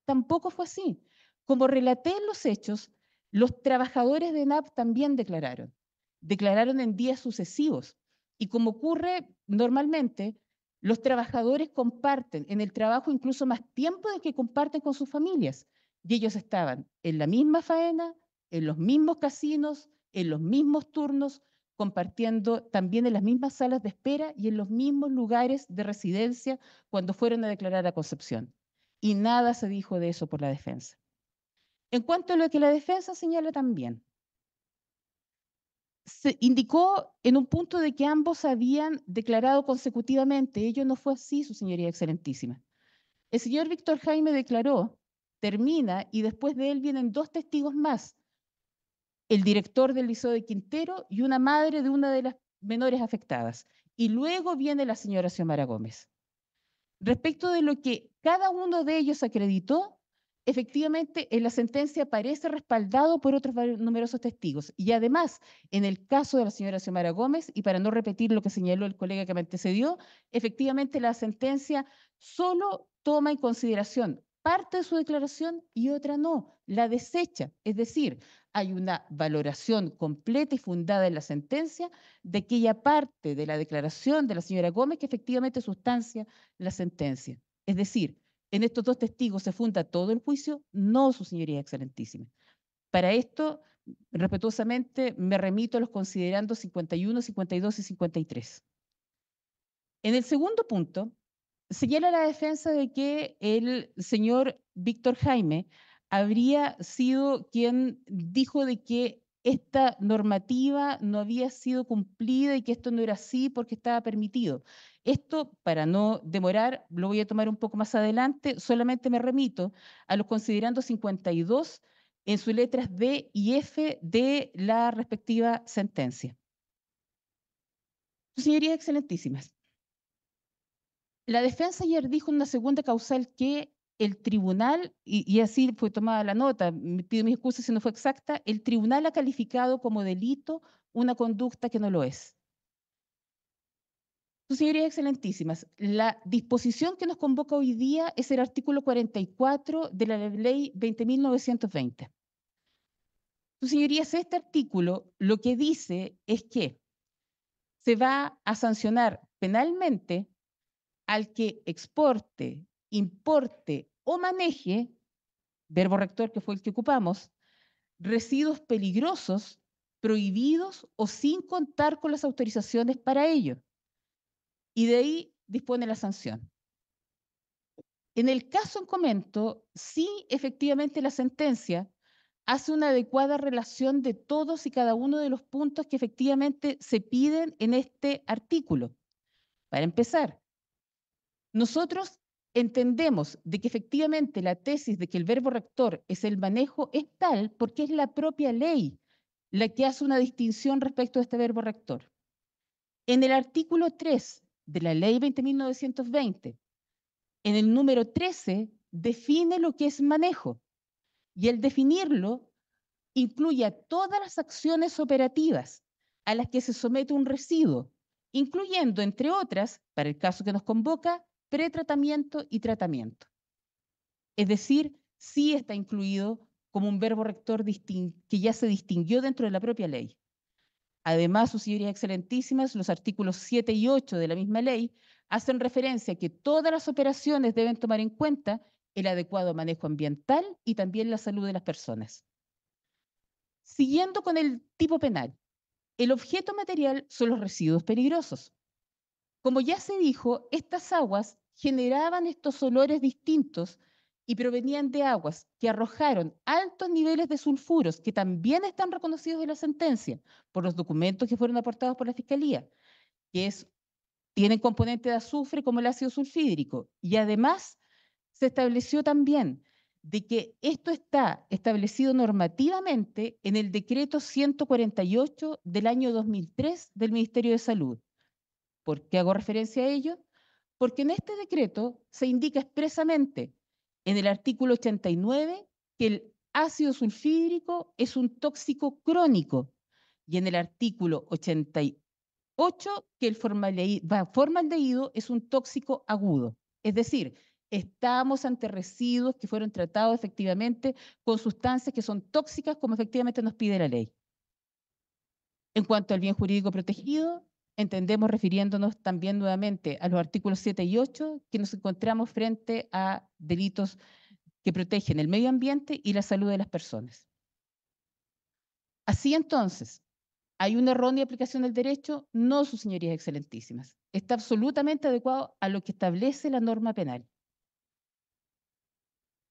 Tampoco fue así. Como relaté en los hechos, los trabajadores de ENAP también declararon en días sucesivos. Y como ocurre normalmente, los trabajadores comparten en el trabajo incluso más tiempo del que comparten con sus familias. Y ellos estaban en la misma faena, en los mismos casinos, en los mismos turnos, compartiendo también en las mismas salas de espera y en los mismos lugares de residencia cuando fueron a declarar a Concepción. Y nada se dijo de eso por la defensa. En cuanto a lo que la defensa señala también, se indicó en un punto de que ambos habían declarado consecutivamente. Ello no fue así, su señoría excelentísima. El señor Víctor Jaime declaró, termina, y después de él vienen dos testigos más, el director del Liceo de Quintero y una madre de una de las menores afectadas. Y luego viene la señora Xiomara Gómez. Respecto de lo que cada uno de ellos acreditó, efectivamente en la sentencia aparece respaldado por otros numerosos testigos. Y además, en el caso de la señora Xiomara Gómez, y para no repetir lo que señaló el colega que me antecedió, efectivamente la sentencia solo toma en consideración parte de su declaración y otra no, la desecha. Es decir, hay una valoración completa y fundada en la sentencia de aquella parte de la declaración de la señora Gómez que efectivamente sustancia la sentencia. Es decir, en estos dos testigos se funda todo el juicio, no, su señoría excelentísima. Para esto, respetuosamente, me remito a los considerandos 51, 52 y 53. En el segundo punto, señala la defensa de que el señor Víctor Jaime habría sido quien dijo de que esta normativa no había sido cumplida y que esto no era así porque estaba permitido. Esto, para no demorar, lo voy a tomar un poco más adelante, solamente me remito a los considerandos 52 en sus letras D y F de la respectiva sentencia. Sus señorías excelentísimas, la defensa ayer dijo en una segunda causal que el tribunal, y así fue tomada la nota, me pido mis excusas si no fue exacta, el tribunal ha calificado como delito una conducta que no lo es. Sus señorías excelentísimas, la disposición que nos convoca hoy día es el artículo 44 de la ley 20.920. Sus señorías, este artículo lo que dice es que se va a sancionar penalmente al que exporte, importe o maneje, verbo rector que fue el que ocupamos, residuos peligrosos, prohibidos o sin contar con las autorizaciones para ello. Y de ahí dispone la sanción. En el caso en comento, sí, efectivamente la sentencia hace una adecuada relación de todos y cada uno de los puntos que efectivamente se piden en este artículo. Para empezar, nosotros entendemos de que efectivamente la tesis de que el verbo rector es el manejo es tal porque es la propia ley la que hace una distinción respecto a este verbo rector. En el artículo 3 de la ley 20.920, en el número 13, define lo que es manejo y el definirlo incluye a todas las acciones operativas a las que se somete un residuo, incluyendo, entre otras, para el caso que nos convoca, pretratamiento y tratamiento. Es decir, sí está incluido como un verbo rector que ya se distinguió dentro de la propia ley. Además, sus señorías excelentísimas, los artículos 7 y 8 de la misma ley hacen referencia a que todas las operaciones deben tomar en cuenta el adecuado manejo ambiental y también la salud de las personas. Siguiendo con el tipo penal, el objeto material son los residuos peligrosos. Como ya se dijo, estas aguas generaban estos olores distintos y provenían de aguas que arrojaron altos niveles de sulfuros, que también están reconocidos en la sentencia por los documentos que fueron aportados por la Fiscalía, que tienen componente de azufre como el ácido sulfídrico. Y además se estableció también de que esto está establecido normativamente en el decreto 148 del año 2003 del Ministerio de Salud. ¿Por qué hago referencia a ello? Porque en este decreto se indica expresamente en el artículo 89 que ácido sulfídrico es un tóxico crónico y en el artículo 88 que el formaldehído es un tóxico agudo. Es decir, estamos ante residuos que fueron tratados efectivamente con sustancias que son tóxicas como efectivamente nos pide la ley. En cuanto al bien jurídico protegido, entendemos, refiriéndonos también nuevamente a los artículos 7 y 8, que nos encontramos frente a delitos que protegen el medio ambiente y la salud de las personas. Así entonces, ¿hay una errónea aplicación del derecho? No, sus señorías excelentísimas. Está absolutamente adecuado a lo que establece la norma penal.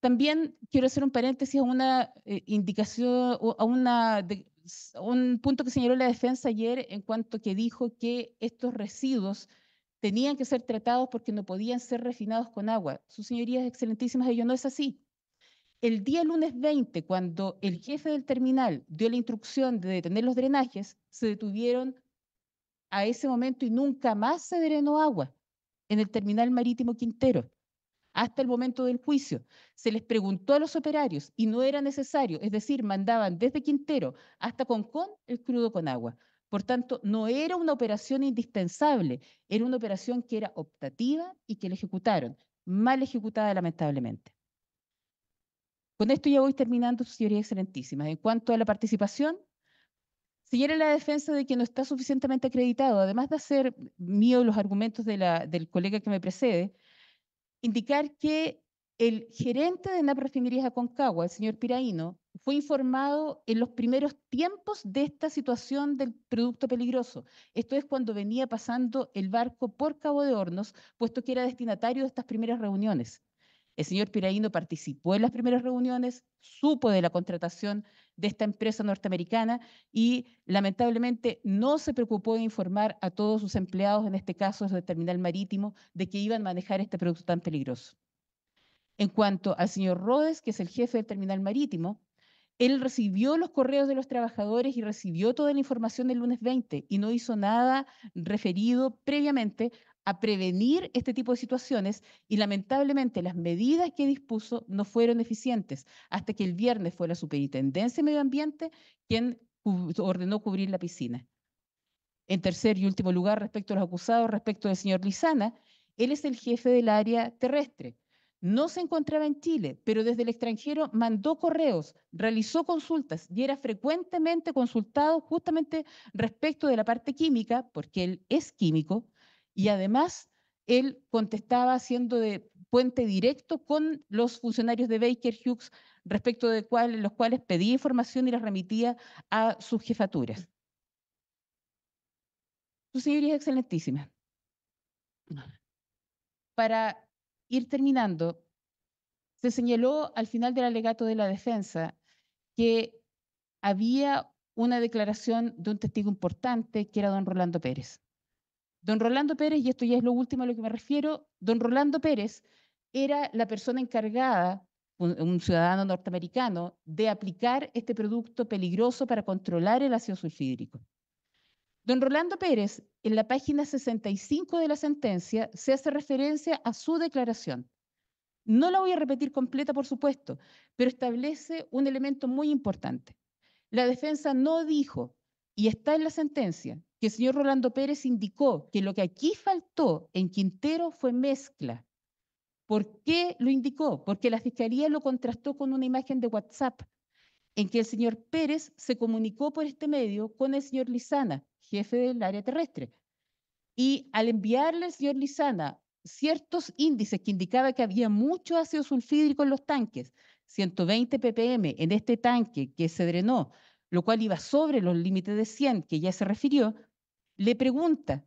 También quiero hacer un paréntesis a una indicación, a un punto que señaló la defensa ayer en cuanto que dijo que estos residuos tenían que ser tratados porque no podían ser refinados con agua. Sus señorías excelentísimas, ello no es así. El día lunes 20, cuando el jefe del terminal dio la instrucción de detener los drenajes, se detuvieron a ese momento y nunca más se drenó agua en el terminal marítimo Quintero, hasta el momento del juicio. Se les preguntó a los operarios y no era necesario, es decir, mandaban desde Quintero hasta Concón el crudo con agua. Por tanto, no era una operación indispensable, era una operación que era optativa y que la ejecutaron, mal ejecutada lamentablemente. Con esto ya voy terminando, señorías excelentísimas. En cuanto a la participación, señala la defensa de que no está suficientemente acreditado, además de hacer mío los argumentos del colega que me precede, indicar que el gerente de NAP Refinerías Aconcagua, el señor Piraíno, fue informado en los primeros tiempos de esta situación del producto peligroso. Esto es cuando venía pasando el barco por Cabo de Hornos, puesto que era destinatario de estas primeras reuniones. El señor Piraíno participó en las primeras reuniones, supo de la contratación de esta empresa norteamericana y lamentablemente no se preocupó de informar a todos sus empleados, en este caso del terminal marítimo, de que iban a manejar este producto tan peligroso. En cuanto al señor Rodes, que es el jefe del terminal marítimo, él recibió los correos de los trabajadores y recibió toda la información el lunes 20 y no hizo nada referido previamente a prevenir este tipo de situaciones y lamentablemente las medidas que dispuso no fueron eficientes hasta que el viernes fue la Superintendencia de Medio Ambiente quien ordenó cubrir la piscina. En tercer y último lugar, respecto a los acusados, respecto del señor Lizana, él es el jefe del área terrestre. No se encontraba en Chile, pero desde el extranjero mandó correos, realizó consultas y era frecuentemente consultado justamente respecto de la parte química, porque él es químico, y además él contestaba haciendo de puente directo con los funcionarios de Baker Hughes respecto de los cuales pedía información y las remitía a sus jefaturas. Sus señorías excelentísimas, para ir terminando, se señaló al final del alegato de la defensa que había una declaración de un testigo importante que era don Rolando Pérez. Don Rolando Pérez, y esto ya es lo último a lo que me refiero, don Rolando Pérez era la persona encargada, un ciudadano norteamericano, de aplicar este producto peligroso para controlar el ácido sulfídrico. Don Rolando Pérez, en la página 65 de la sentencia, se hace referencia a su declaración. No la voy a repetir completa, por supuesto, pero establece un elemento muy importante. La defensa no dijo, y está en la sentencia, que el señor Rolando Pérez indicó que lo que aquí faltó en Quintero fue mezcla. ¿Por qué lo indicó? Porque la Fiscalía lo contrastó con una imagen de WhatsApp en que el señor Pérez se comunicó por este medio con el señor Lizana, jefe del área terrestre. Y al enviarle al señor Lizana ciertos índices que indicaban que había mucho ácido sulfídrico en los tanques, 120 ppm en este tanque que se drenó, lo cual iba sobre los límites de 100 que ya se refirió, le pregunta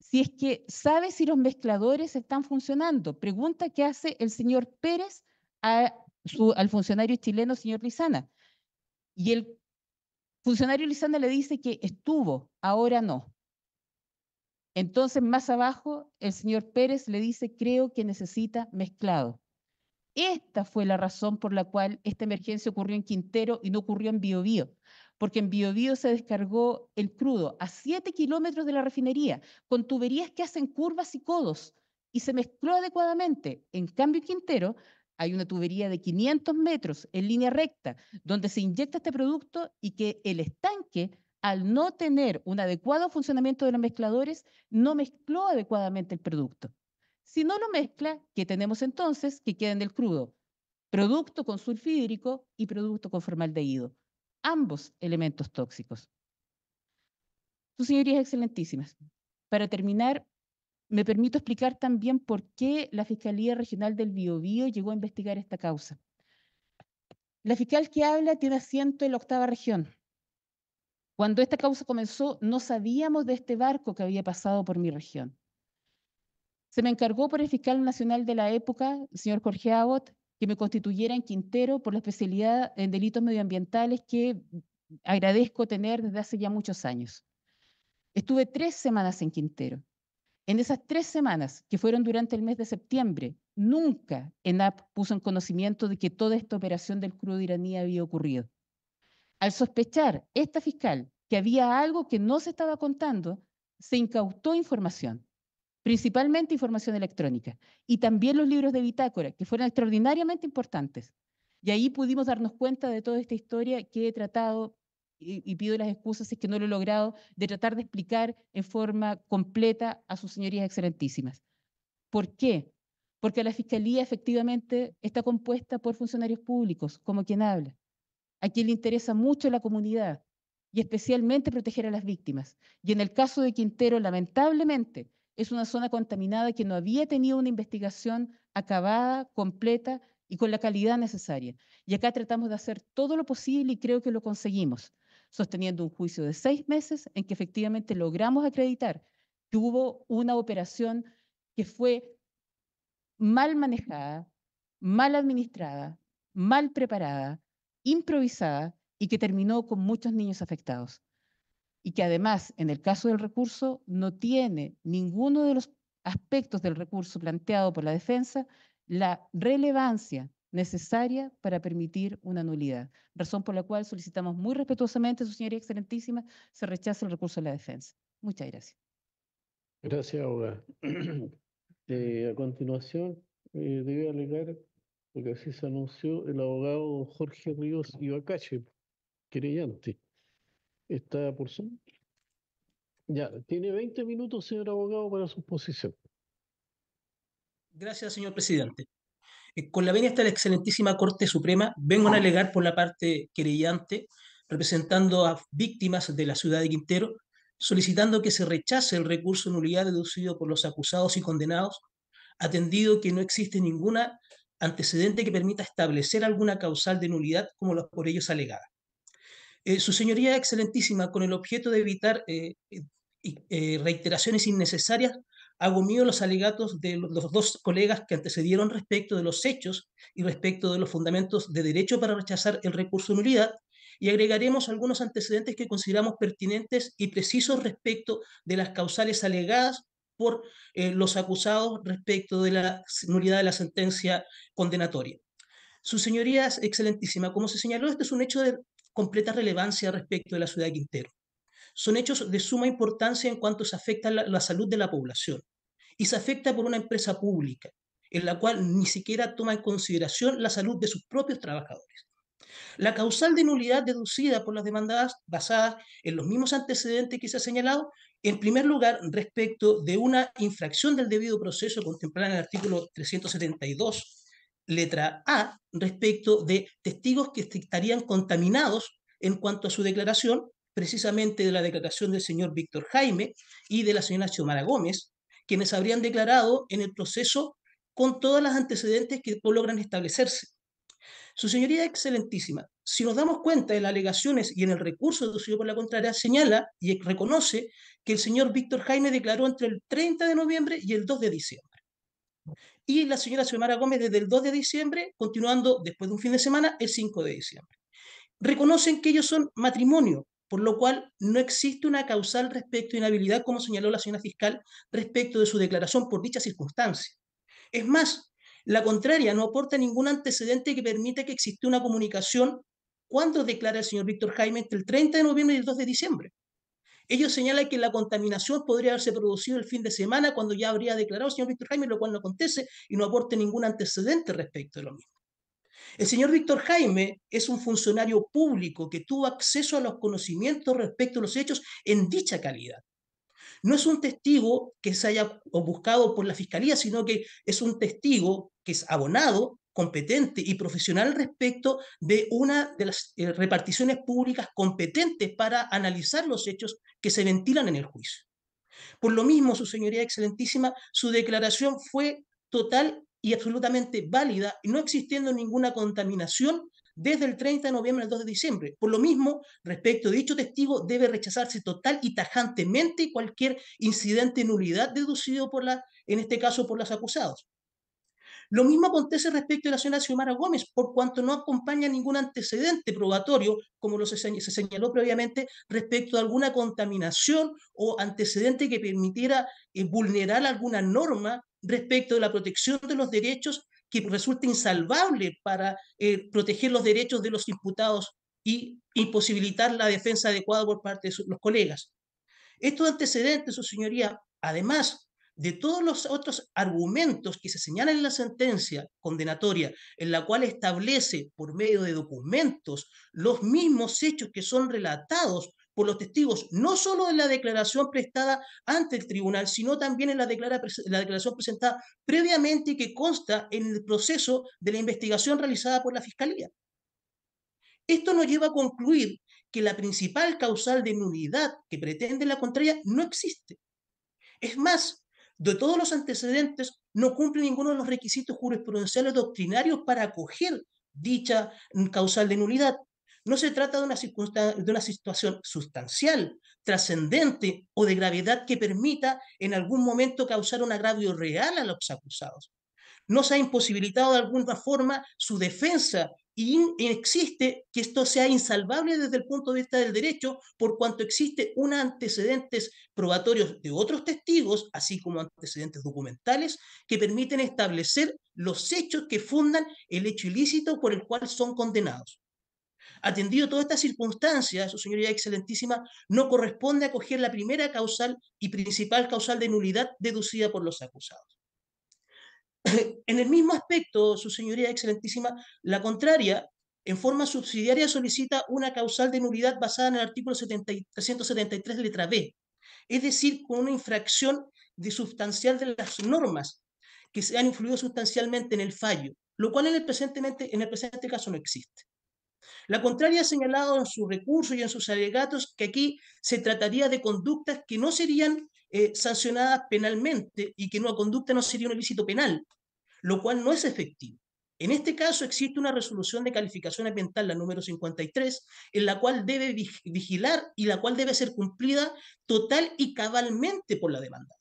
si es que sabe si los mezcladores están funcionando. Pregunta qué hace el señor Pérez al funcionario chileno, señor Lizana. Y el funcionario Lizana le dice que estuvo, ahora no. Entonces, más abajo, el señor Pérez le dice, creo que necesita mezclado. Esta fue la razón por la cual esta emergencia ocurrió en Quintero y no ocurrió en Biobío, porque en Biobío se descargó el crudo a 7 kilómetros de la refinería, con tuberías que hacen curvas y codos, y se mezcló adecuadamente. En cambio, en Quintero hay una tubería de 500 metros en línea recta donde se inyecta este producto y que el estanque, al no tener un adecuado funcionamiento de los mezcladores, no mezcló adecuadamente el producto. Si no lo mezcla, ¿qué tenemos entonces? Que queda en el crudo producto con sulfhídrico y producto con formaldehído, ambos elementos tóxicos. Sus señorías excelentísimas, para terminar, me permito explicar también por qué la Fiscalía Regional del Biobío llegó a investigar esta causa. La fiscal que habla tiene asiento en la 8ª región. Cuando esta causa comenzó, no sabíamos de este barco que había pasado por mi región. Se me encargó por el fiscal nacional de la época, el señor Jorge Abbott, que me constituyera en Quintero por la especialidad en delitos medioambientales que agradezco tener desde hace ya muchos años. Estuve 3 semanas en Quintero. En esas 3 semanas, que fueron durante el mes de septiembre, nunca ENAP puso en conocimiento de que toda esta operación del crudo iraní había ocurrido. Al sospechar esta fiscal que había algo que no se estaba contando, se incautó información, principalmente información electrónica, y también los libros de bitácora, que fueron extraordinariamente importantes. Y ahí pudimos darnos cuenta de toda esta historia que he tratado, y pido las excusas si es que no lo he logrado, de tratar de explicar en forma completa a sus señorías excelentísimas. ¿Por qué? Porque la Fiscalía efectivamente está compuesta por funcionarios públicos, como quien habla, a quien le interesa mucho la comunidad y especialmente proteger a las víctimas. Y en el caso de Quintero, lamentablemente, es una zona contaminada que no había tenido una investigación acabada, completa y con la calidad necesaria. Y acá tratamos de hacer todo lo posible y creo que lo conseguimos, sosteniendo un juicio de 6 meses en que efectivamente logramos acreditar que hubo una operación que fue mal manejada, mal administrada, mal preparada, improvisada y que terminó con muchos niños afectados. Y que además, en el caso del recurso, no tiene ninguno de los aspectos del recurso planteado por la defensa la relevancia necesaria para permitir una nulidad. Razón por la cual solicitamos muy respetuosamente, su señoría excelentísima, se rechace el recurso de la defensa. Muchas gracias. Gracias, abogada. A continuación, debe alegar, porque así se anunció, el abogado Jorge Ríos Ibacache, querellante. Está por Zoom. Ya, tiene 20 minutos, señor abogado, para su posición. Gracias, señor presidente. Con la venia hasta la excelentísima Corte Suprema, vengo a alegar por la parte querellante, representando a víctimas de la ciudad de Quintero, solicitando que se rechace el recurso de nulidad deducido por los acusados y condenados, atendido que no existe ninguna antecedente que permita establecer alguna causal de nulidad como los por ellos alegada. Su señoría excelentísima, con el objeto de evitar reiteraciones innecesarias, hago mío los alegatos de los 2 colegas que antecedieron respecto de los hechos y respecto de los fundamentos de derecho para rechazar el recurso de nulidad, y agregaremos algunos antecedentes que consideramos pertinentes y precisos respecto de las causales alegadas por los acusados respecto de la nulidad de la sentencia condenatoria. Sus señorías, excelentísima, como se señaló, este es un hecho de completa relevancia respecto de la ciudad de Quintero. Son hechos de suma importancia en cuanto se afecta la salud de la población y se afecta por una empresa pública en la cual ni siquiera toma en consideración la salud de sus propios trabajadores. La causal de nulidad deducida por las demandadas basadas en los mismos antecedentes que se ha señalado, en primer lugar, respecto de una infracción del debido proceso contemplada en el artículo 372, letra A, respecto de testigos que estarían contaminados en cuanto a su declaración, precisamente de la declaración del señor Víctor Jaime y de la señora Xiomara Gómez, quienes habrían declarado en el proceso con todos los antecedentes que logran establecerse. Su señoría excelentísima, si nos damos cuenta de las alegaciones y en el recurso deducido por la contraria, señala y reconoce que el señor Víctor Jaime declaró entre el 30 de noviembre y el 2 de diciembre. Y la señora Xiomara Gómez desde el 2 de diciembre, continuando después de un fin de semana, el 5 de diciembre. Reconocen que ellos son matrimonio, por lo cual no existe una causal respecto de inhabilidad, como señaló la señora fiscal, respecto de su declaración por dicha circunstancia. Es más, la contraria no aporta ningún antecedente que permita que exista una comunicación cuando declara el señor Víctor Jaime entre el 30 de noviembre y el 2 de diciembre. Ellos señalan que la contaminación podría haberse producido el fin de semana cuando ya habría declarado el señor Víctor Jaime, lo cual no acontece y no aporte ningún antecedente respecto de lo mismo. El señor Víctor Jaime es un funcionario público que tuvo acceso a los conocimientos respecto a los hechos en dicha calidad. No es un testigo que se haya buscado por la fiscalía, sino que es un testigo que es abonado, competente y profesional respecto de una de las reparticiones públicas competentes para analizar los hechos que se ventilan en el juicio. Por lo mismo, su señoría excelentísima, su declaración fue total y absolutamente válida, no existiendo ninguna contaminación desde el 30 de noviembre al 2 de diciembre. Por lo mismo, respecto de dicho testigo, debe rechazarse total y tajantemente cualquier incidente de nulidad deducido por en este caso por los acusados. Lo mismo acontece respecto de la señora Xiomara Gómez, por cuanto no acompaña ningún antecedente probatorio, como se señaló previamente, respecto a alguna contaminación o antecedente que permitiera vulnerar alguna norma respecto de la protección de los derechos que resulta insalvable para proteger los derechos de los imputados y imposibilitar la defensa adecuada por parte de los colegas. Estos antecedentes, su señoría, además de todos los otros argumentos que se señalan en la sentencia condenatoria, en la cual establece por medio de documentos los mismos hechos que son relatados por los testigos, no solo en la declaración prestada ante el tribunal, sino también en la declaración presentada previamente y que consta en el proceso de la investigación realizada por la Fiscalía. Esto nos lleva a concluir que la principal causal de nulidad que pretende la contraria no existe. Es más, de todos los antecedentes, no cumple ninguno de los requisitos jurisprudenciales doctrinarios para acoger dicha causal de nulidad. No se trata de una situación sustancial, trascendente o de gravedad que permita en algún momento causar un agravio real a los acusados. No se ha imposibilitado de alguna forma su defensa y existe que esto sea insalvable desde el punto de vista del derecho, por cuanto existe unos antecedentes probatorios de otros testigos, así como antecedentes documentales, que permiten establecer los hechos que fundan el hecho ilícito por el cual son condenados. Atendido todas estas circunstancias, su señoría excelentísima, no corresponde acoger la primera causal y principal causal de nulidad deducida por los acusados. En el mismo aspecto, su señoría excelentísima, la contraria, en forma subsidiaria, solicita una causal de nulidad basada en el artículo 373, letra B, es decir, con una infracción de sustancial de las normas que se han influido sustancialmente en el fallo, lo cual en el presente caso no existe. La contraria ha señalado en su recurso y en sus alegatos que aquí se trataría de conductas que no serían sancionadas penalmente y que una conducta no sería un ilícito penal, lo cual no es efectivo. En este caso existe una resolución de calificación ambiental, la número 53, en la cual debe vigilar y la cual debe ser cumplida total y cabalmente por la demanda.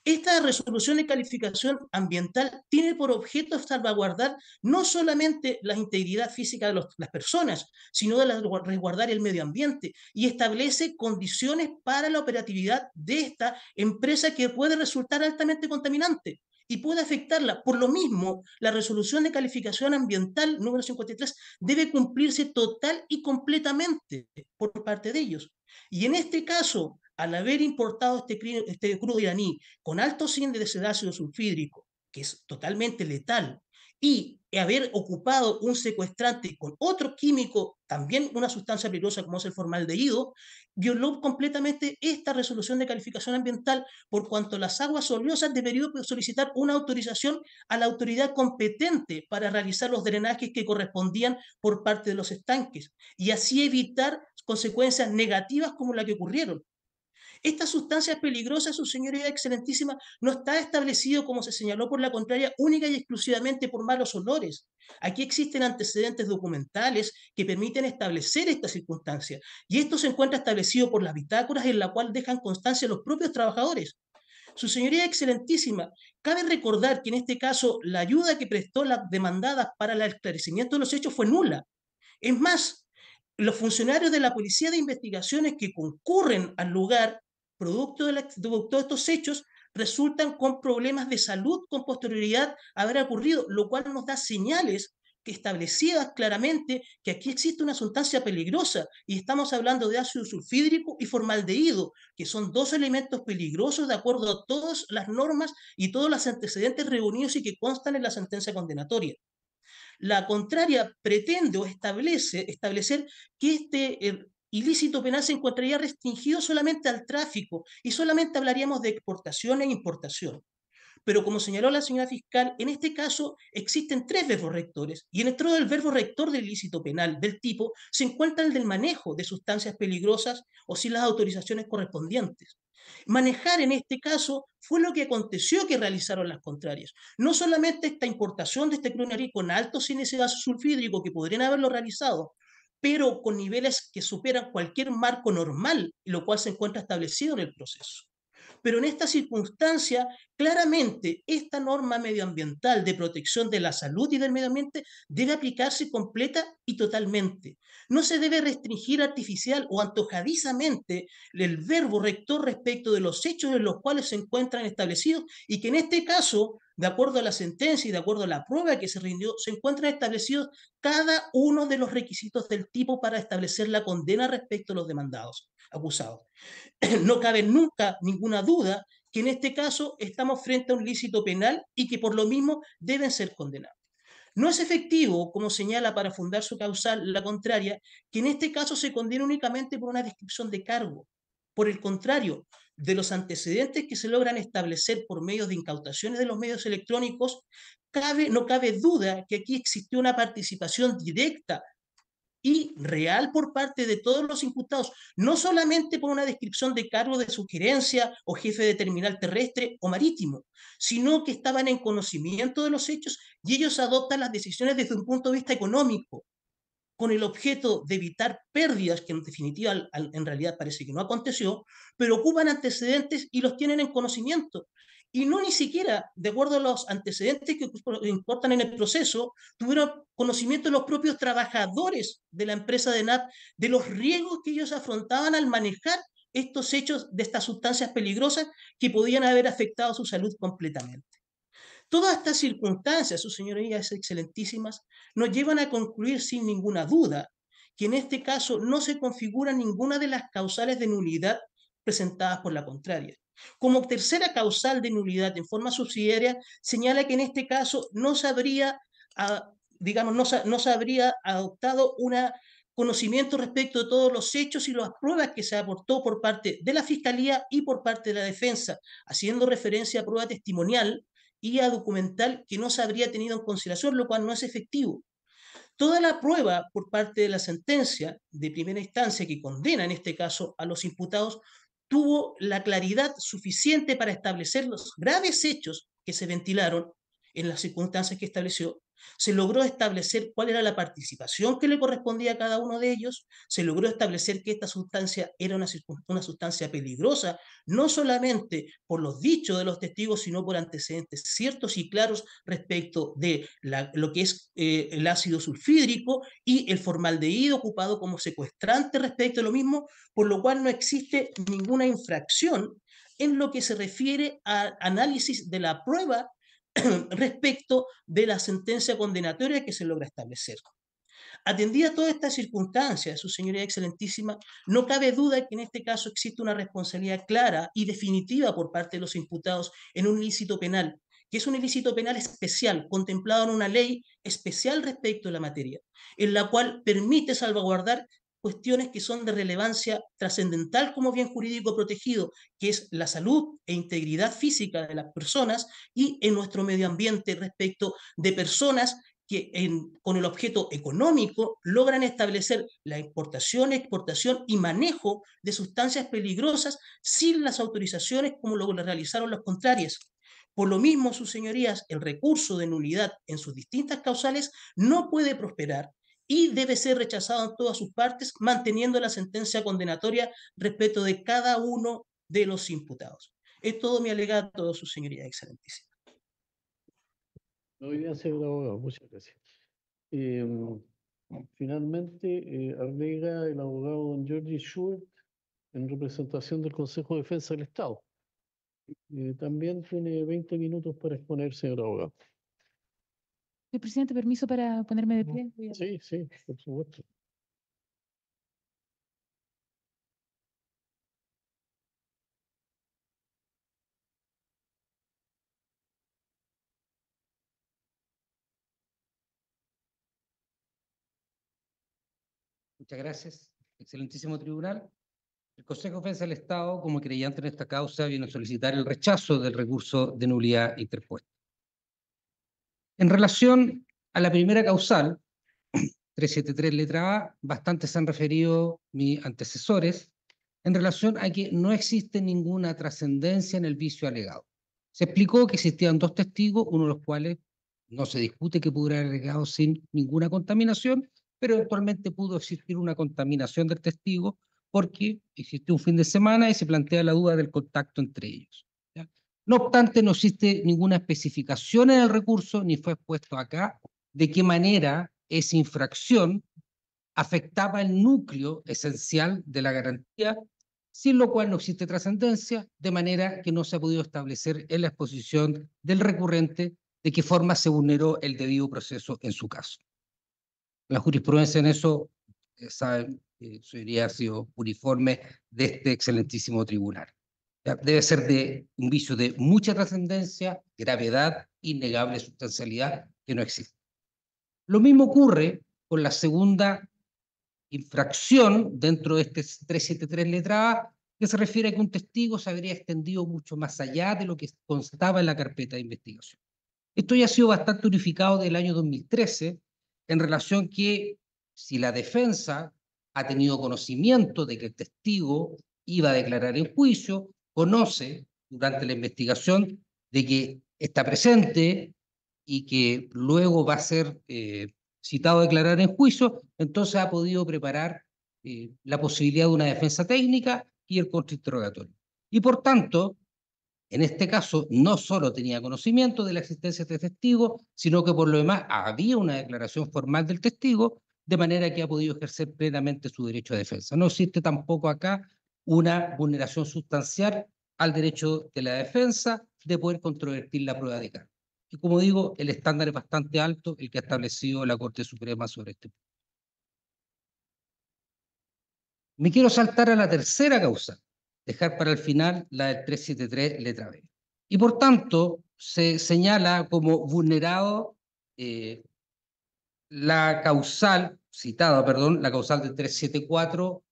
Esta resolución de calificación ambiental tiene por objeto salvaguardar no solamente la integridad física de las personas, sino de resguardar el medio ambiente y establece condiciones para la operatividad de esta empresa que puede resultar altamente contaminante y puede afectarla. Por lo mismo, la resolución de calificación ambiental número 53 debe cumplirse total y completamente por parte de ellos. Y en este caso, al haber importado este crudo iraní con altos índices de ácido sulfídrico, que es totalmente letal, y haber ocupado un secuestrante con otro químico, también una sustancia peligrosa como es el formaldehído, violó completamente esta resolución de calificación ambiental, por cuanto las aguas oleosas deberían solicitar una autorización a la autoridad competente para realizar los drenajes que correspondían por parte de los estanques, y así evitar consecuencias negativas como la que ocurrieron. Esta sustancia peligrosa, su señoría excelentísima, no está establecido, como se señaló por la contraria, única y exclusivamente por malos olores. Aquí existen antecedentes documentales que permiten establecer esta circunstancia, y esto se encuentra establecido por las bitácoras en la cual dejan constancia los propios trabajadores. Su señoría excelentísima, cabe recordar que en este caso la ayuda que prestó las demandadas para el esclarecimiento de los hechos fue nula. Es más, los funcionarios de la Policía de Investigaciones que concurren al lugar producto de todos estos hechos resultan con problemas de salud con posterioridad a haber ocurrido, lo cual nos da señales que establecidas claramente que aquí existe una sustancia peligrosa y estamos hablando de ácido sulfídrico y formaldehído, que son dos elementos peligrosos de acuerdo a todas las normas y todos los antecedentes reunidos y que constan en la sentencia condenatoria. La contraria pretende o establecer que este ilícito penal se encontraría restringido solamente al tráfico y solamente hablaríamos de exportación e importación. Pero como señaló la señora fiscal, en este caso existen tres verbos rectores y dentro del verbo rector del ilícito penal del tipo se encuentra el del manejo de sustancias peligrosas o sin las autorizaciones correspondientes. Manejar en este caso fue lo que aconteció que realizaron las contrarias. No solamente esta importación de este clonari con altos índices de ácido sulfídrico que podrían haberlo realizado, pero con niveles que superan cualquier marco normal, lo cual se encuentra establecido en el proceso. Pero en esta circunstancia, claramente, esta norma medioambiental de protección de la salud y del medio ambiente debe aplicarse completa y totalmente. No se debe restringir artificial o antojadizamente el verbo rector respecto de los hechos en los cuales se encuentran establecidos y que en este caso, de acuerdo a la sentencia y de acuerdo a la prueba que se rindió, se encuentran establecidos cada uno de los requisitos del tipo para establecer la condena respecto a los demandados, acusados. No cabe nunca ninguna duda que en este caso estamos frente a un ilícito penal y que por lo mismo deben ser condenados. No es efectivo, como señala para fundar su causal la contraria, que en este caso se condene únicamente por una descripción de cargo. Por el contrario, de los antecedentes que se logran establecer por medios de incautaciones de los medios electrónicos, no cabe duda que aquí existió una participación directa y real por parte de todos los imputados, no solamente por una descripción de cargo de sugerencia o jefe de terminal terrestre o marítimo, sino que estaban en conocimiento de los hechos y ellos adoptan las decisiones desde un punto de vista económico, con el objeto de evitar pérdidas, que en definitiva en realidad parece que no aconteció, pero ocupan antecedentes y los tienen en conocimiento. Y no ni siquiera, de acuerdo a los antecedentes que importan en el proceso, tuvieron conocimiento los propios trabajadores de la empresa de NAP de los riesgos que ellos afrontaban al manejar estos hechos de estas sustancias peligrosas que podían haber afectado su salud completamente. Todas estas circunstancias, sus señorías excelentísimas, nos llevan a concluir sin ninguna duda que en este caso no se configura ninguna de las causales de nulidad presentadas por la contraria. Como tercera causal de nulidad en forma subsidiaria, señala que en este caso no se habría, no se habría adoptado un conocimiento respecto de todos los hechos y las pruebas que se aportó por parte de la Fiscalía y por parte de la defensa, haciendo referencia a prueba testimonial y a documental que no se habría tenido en consideración, lo cual no es efectivo. Toda la prueba por parte de la sentencia de primera instancia que condena en este caso a los imputados tuvo la claridad suficiente para establecer los graves hechos que se ventilaron en las circunstancias que estableció. Se logró establecer cuál era la participación que le correspondía a cada uno de ellos, se logró establecer que esta sustancia era una sustancia peligrosa, no solamente por los dichos de los testigos, sino por antecedentes ciertos y claros respecto de lo que es el ácido sulfídrico y el formaldehído ocupado como secuestrante respecto a lo mismo, por lo cual no existe ninguna infracción en lo que se refiere al análisis de la prueba respecto de la sentencia condenatoria que se logra establecer. Atendida todas estas circunstancias, su señoría excelentísima, no cabe duda que en este caso existe una responsabilidad clara y definitiva por parte de los imputados en un ilícito penal, que es un ilícito penal especial, contemplado en una ley especial respecto a la materia, en la cual permite salvaguardar cuestiones que son de relevancia trascendental como bien jurídico protegido, que es la salud e integridad física de las personas y en nuestro medio ambiente respecto de personas que con el objeto económico logran establecer la importación, exportación y manejo de sustancias peligrosas sin las autorizaciones como lo realizaron las contrarias. Por lo mismo, sus señorías, el recurso de nulidad en sus distintas causales no puede prosperar y debe ser rechazado en todas sus partes, manteniendo la sentencia condenatoria respecto de cada uno de los imputados. Es todo mi alegato, su señoría excelentísima. Muy bien, señor abogado, muchas gracias. Finalmente, alega el abogado don Jordi Schubert en representación del Consejo de Defensa del Estado. También tiene 20 minutos para exponer, señor abogado. Presidente, permiso para ponerme de pie. Voy a- Sí, sí, por supuesto. Muchas gracias. Excelentísimo tribunal. El Consejo de Defensa del Estado, como creyente en esta causa, viene a solicitar el rechazo del recurso de nulidad interpuesto. En relación a la primera causal, 373 letra A, bastante se han referido mis antecesores en relación a que no existe ninguna trascendencia en el vicio alegado. Se explicó que existían dos testigos, uno de los cuales no se discute que pudiera haber alegado sin ninguna contaminación, pero eventualmente pudo existir una contaminación del testigo porque existió un fin de semana y se plantea la duda del contacto entre ellos, ¿ya? No obstante, no existe ninguna especificación en el recurso, ni fue expuesto acá, de qué manera esa infracción afectaba el núcleo esencial de la garantía, sin lo cual no existe trascendencia, de manera que no se ha podido establecer en la exposición del recurrente de qué forma se vulneró el debido proceso en su caso. La jurisprudencia en eso, saben, sería ha sido uniforme de este excelentísimo tribunal. ¿Ya? Debe ser de un vicio de mucha trascendencia, gravedad, innegable sustancialidad, que no existe. Lo mismo ocurre con la segunda infracción dentro de este 373 letra A, que se refiere a que un testigo se habría extendido mucho más allá de lo que constaba en la carpeta de investigación. Esto ya ha sido bastante unificado del año 2013 en relación que si la defensa ha tenido conocimiento de que el testigo iba a declarar en juicio, conoce durante la investigación de que está presente y que luego va a ser citado a declarar en juicio, entonces ha podido preparar la posibilidad de una defensa técnica y el contrainterrogatorio. Y por tanto, en este caso, no solo tenía conocimiento de la existencia de este testigo, sino que por lo demás había una declaración formal del testigo, de manera que ha podido ejercer plenamente su derecho a defensa. No existe tampoco acá una vulneración sustancial al derecho de la defensa de poder controvertir la prueba de cargo. Y como digo, el estándar es bastante alto, el que ha establecido la Corte Suprema sobre este punto. Me quiero saltar a la tercera causa, dejar para el final la del 373, letra B. Y por tanto, se señala como vulnerado la causal, la causal del 374,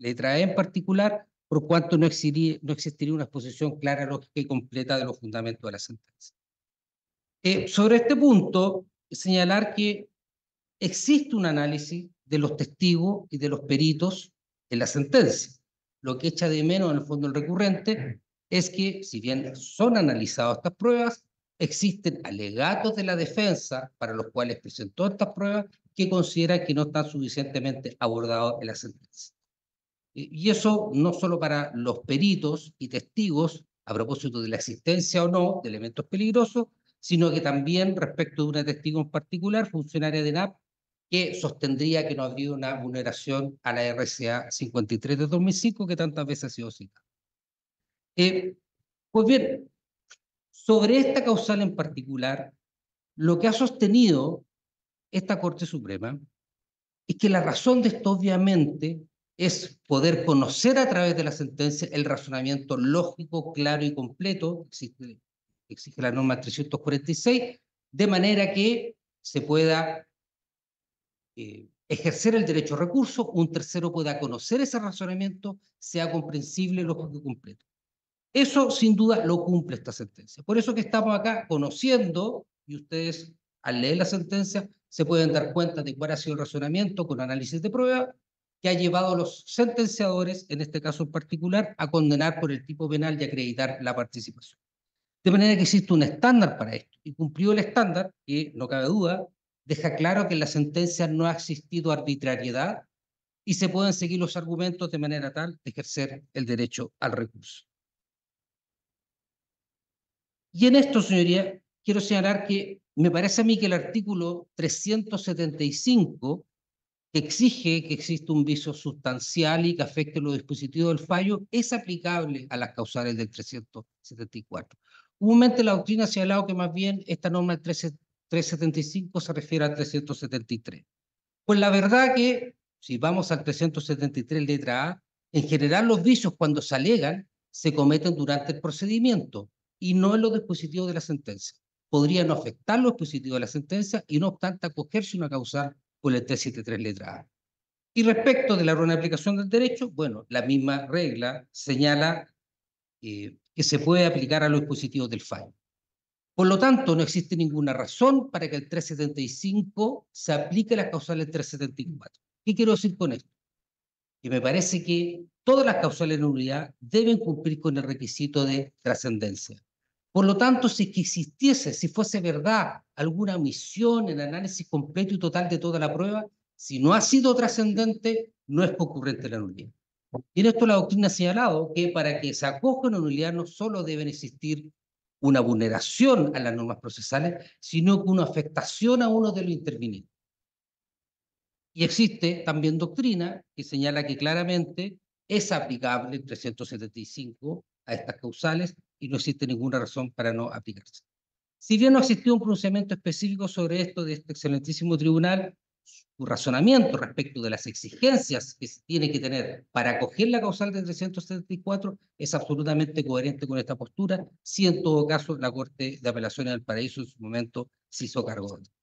letra E en particular, por cuanto no existiría una exposición clara, lógica y completa de los fundamentos de la sentencia. Sobre este punto, señalar que existe un análisis de los testigos y de los peritos en la sentencia. Lo que echa de menos en el fondo el recurrente es que, si bien son analizadas estas pruebas, existen alegatos de la defensa para los cuales presentó estas pruebas que consideran que no están suficientemente abordados en la sentencia. Y eso no solo para los peritos y testigos, a propósito de la existencia o no de elementos peligrosos, sino que también respecto de una testigo en particular, funcionaria de NAP, que sostendría que no habría una vulneración a la RCA 53 de 2005 que tantas veces ha sido citada. Pues bien, sobre esta causal en particular, lo que ha sostenido esta Corte Suprema es que la razón de esto obviamente es poder conocer a través de la sentencia el razonamiento lógico, claro y completo, exige la norma 346, de manera que se pueda ejercer el derecho a recurso, un tercero pueda conocer ese razonamiento, sea comprensible, lógico y completo. Eso sin duda lo cumple esta sentencia. Por eso que estamos acá conociendo, y ustedes al leer la sentencia se pueden dar cuenta de cuál ha sido el razonamiento con análisis de prueba que ha llevado a los sentenciadores, en este caso en particular, a condenar por el tipo penal y acreditar la participación. De manera que existe un estándar para esto, y cumplido el estándar, que no cabe duda, deja claro que en la sentencia no ha existido arbitrariedad y se pueden seguir los argumentos de manera tal de ejercer el derecho al recurso. Y en esto, señoría, quiero señalar que me parece a mí que el artículo 375, que exige que exista un vicio sustancial y que afecte los dispositivos del fallo, es aplicable a las causales del 374. Comúnmente la doctrina ha señalado que más bien esta norma del 375 se refiere al 373. Pues la verdad que, si vamos al 373 letra A, en general los vicios cuando se alegan se cometen durante el procedimiento y no en los dispositivos de la sentencia. Podrían afectar los dispositivos de la sentencia y no obstante acogerse una causal por el 373 letra A. Y respecto de la errónea aplicación del derecho, bueno, la misma regla señala que se puede aplicar a los dispositivos del fallo. Por lo tanto, no existe ninguna razón para que el 375 se aplique a las causales del 374. ¿Qué quiero decir con esto? Que me parece que todas las causales de nulidad deben cumplir con el requisito de trascendencia. Por lo tanto, si existiese, si fuese verdad, alguna omisión en el análisis completo y total de toda la prueba, si no ha sido trascendente, no es concurrente la nulidad. Y en esto la doctrina ha señalado que para que se acoja una nulidad no solo deben existir una vulneración a las normas procesales, sino que una afectación a uno de los intervinientes. Y existe también doctrina que señala que claramente es aplicable el 375 a estas causales y no existe ninguna razón para no aplicarse. Si bien no existió un pronunciamiento específico sobre esto de este excelentísimo tribunal, su razonamiento respecto de las exigencias que se tiene que tener para acoger la causal del 374 es absolutamente coherente con esta postura, si en todo caso la Corte de Apelaciones del Paraíso en su momento se hizo cargo de esto.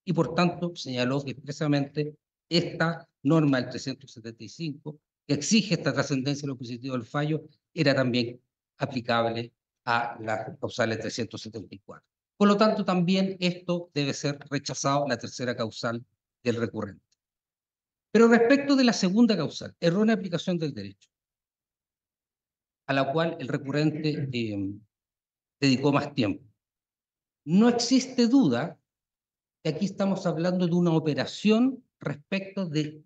Y por tanto señaló que expresamente esta norma del 375, que exige esta trascendencia en lo positivo del fallo, era también aplicable a las causales 374. Por lo tanto, también esto debe ser rechazado, la tercera causal del recurrente. Pero respecto de la segunda causal, errónea aplicación del derecho, a la cual el recurrente dedicó más tiempo. No existe duda que aquí estamos hablando de una operación respecto de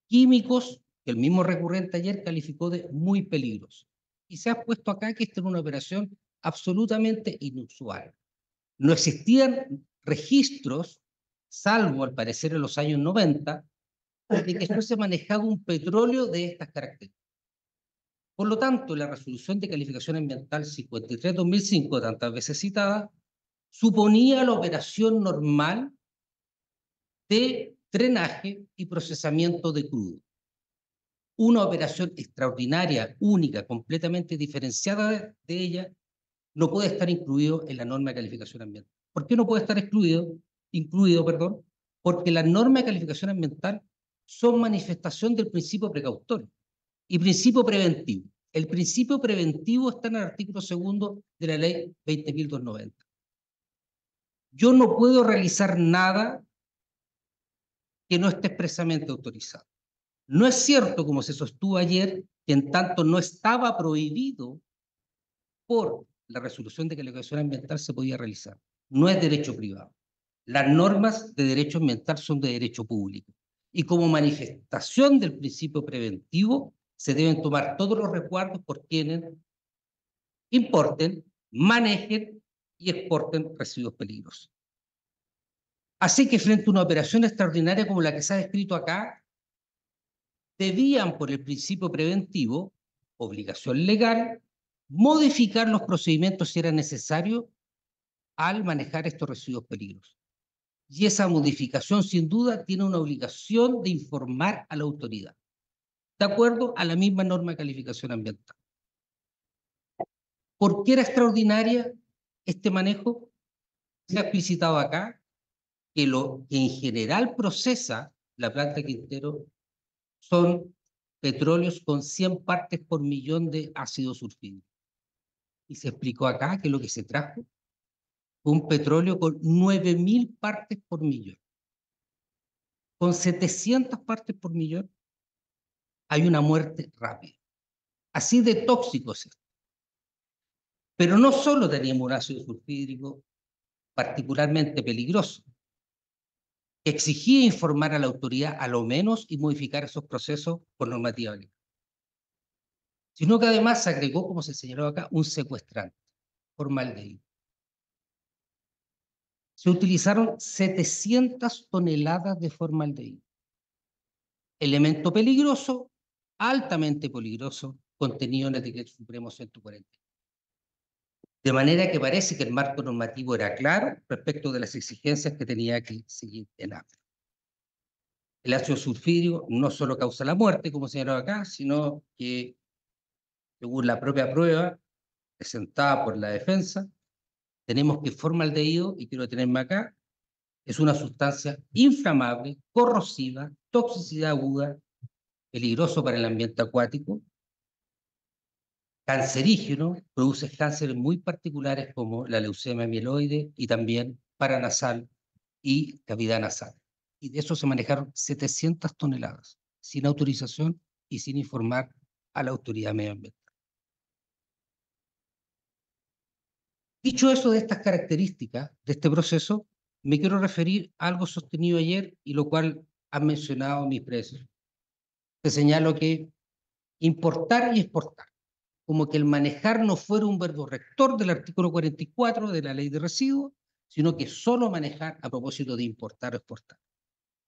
químicos que el mismo recurrente ayer calificó de muy peligrosos. Y se ha puesto acá que esta era una operación absolutamente inusual. No existían registros, salvo al parecer en los años 90, de que fuese manejado un petróleo de estas características. Por lo tanto, la resolución de calificación ambiental 53/2005, tantas veces citada, suponía la operación normal de drenaje y procesamiento de crudo. Una operación extraordinaria, única, completamente diferenciada de ella, no puede estar incluido en la norma de calificación ambiental. ¿Por qué no puede estar incluido? Porque las normas de calificación ambiental son manifestación del principio precautorio y principio preventivo. El principio preventivo está en el artículo 2 de la ley 20.290. Yo no puedo realizar nada que no esté expresamente autorizado. No es cierto, como se sostuvo ayer, que en tanto no estaba prohibido por la resolución de calificación ambiental se podía realizar. No es derecho privado. Las normas de derecho ambiental son de derecho público. Y como manifestación del principio preventivo, se deben tomar todos los resguardos por quienes importen, manejen y exporten residuos peligrosos. Así que frente a una operación extraordinaria como la que se ha descrito acá, debían, por el principio preventivo, obligación legal, modificar los procedimientos si era necesario al manejar estos residuos peligrosos. Y esa modificación, sin duda, tiene una obligación de informar a la autoridad, de acuerdo a la misma norma de calificación ambiental. ¿Por qué era extraordinaria este manejo? Se ha explicitado acá que lo que en general procesa la planta Quintero son petróleos con 100 partes por millón de ácido sulfídrico. Y se explicó acá que lo que se trajo fue un petróleo con 9.000 partes por millón. Con 700 partes por millón hay una muerte rápida. Así de tóxico es esto. Pero no solo teníamos un ácido sulfídrico particularmente peligroso, que exigía informar a la autoridad a lo menos y modificar esos procesos por normativa legal, sino que además se agregó, como se señaló acá, un secuestrante, formaldehído. Se utilizaron 700 toneladas de formaldehído, elemento peligroso, altamente peligroso, contenido en el Decreto Supremo 140. De manera que parece que el marco normativo era claro respecto de las exigencias que tenía que seguir el AFRA. El ácido sulfídrico no solo causa la muerte, como señalaba acá, sino que, según la propia prueba presentada por la defensa, tenemos que formaldehído, y quiero tenerme acá, es una sustancia inflamable, corrosiva, toxicidad aguda, peligroso para el ambiente acuático, cancerígeno, produce cánceres muy particulares como la leucemia mieloide y también paranasal y cavidad nasal. Y de eso se manejaron 700 toneladas, sin autorización y sin informar a la autoridad medioambiental. Dicho eso de estas características de este proceso, me quiero referir a algo sostenido ayer y lo cual han mencionado mis predecesores. Te señalo que importar y exportar, como que el manejar no fuera un verbo rector del artículo 44 de la ley de residuos, sino que solo manejar a propósito de importar o exportar.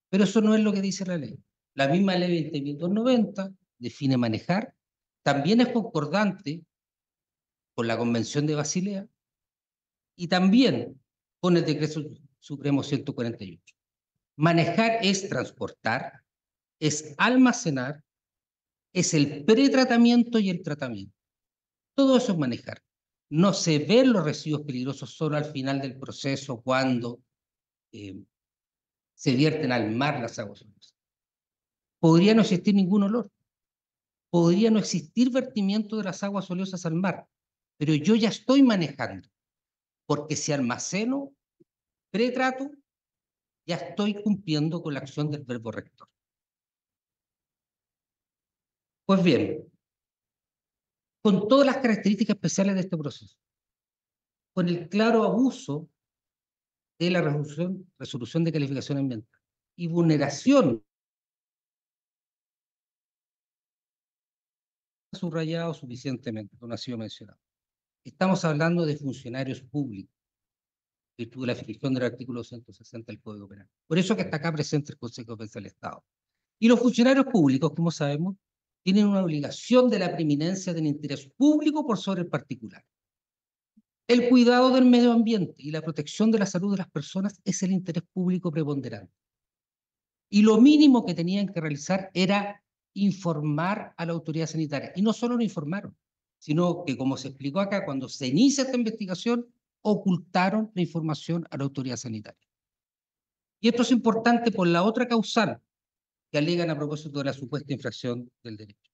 Pero eso no es lo que dice la ley. La misma ley 20.290 define manejar, también es concordante con la Convención de Basilea y también con el Decreto Supremo 148. Manejar es transportar, es almacenar, es el pretratamiento y el tratamiento. Todo eso es manejar. No se ven los residuos peligrosos solo al final del proceso cuando se vierten al mar las aguas oleosas. Podría no existir ningún olor. Podría no existir vertimiento de las aguas oleosas al mar. Pero yo ya estoy manejando. Porque si almaceno, pretrato, ya estoy cumpliendo con la acción del verbo rector. Pues bien, con todas las características especiales de este proceso, con el claro abuso de la resolución de calificación ambiental y vulneración subrayado suficientemente, no ha sido mencionado. Estamos hablando de funcionarios públicos, en virtud de la fijación del artículo 160 del Código Penal. Por eso que está acá presente el Consejo de Defensa del Estado. Y los funcionarios públicos, como sabemos, tienen una obligación de la preeminencia del interés público por sobre el particular. El cuidado del medio ambiente y la protección de la salud de las personas es el interés público preponderante. Y lo mínimo que tenían que realizar era informar a la autoridad sanitaria. Y no solo lo informaron, sino que, como se explicó acá, cuando se inicia esta investigación, ocultaron la información a la autoridad sanitaria. Y esto es importante por la otra causal que alegan a propósito de la supuesta infracción del derecho.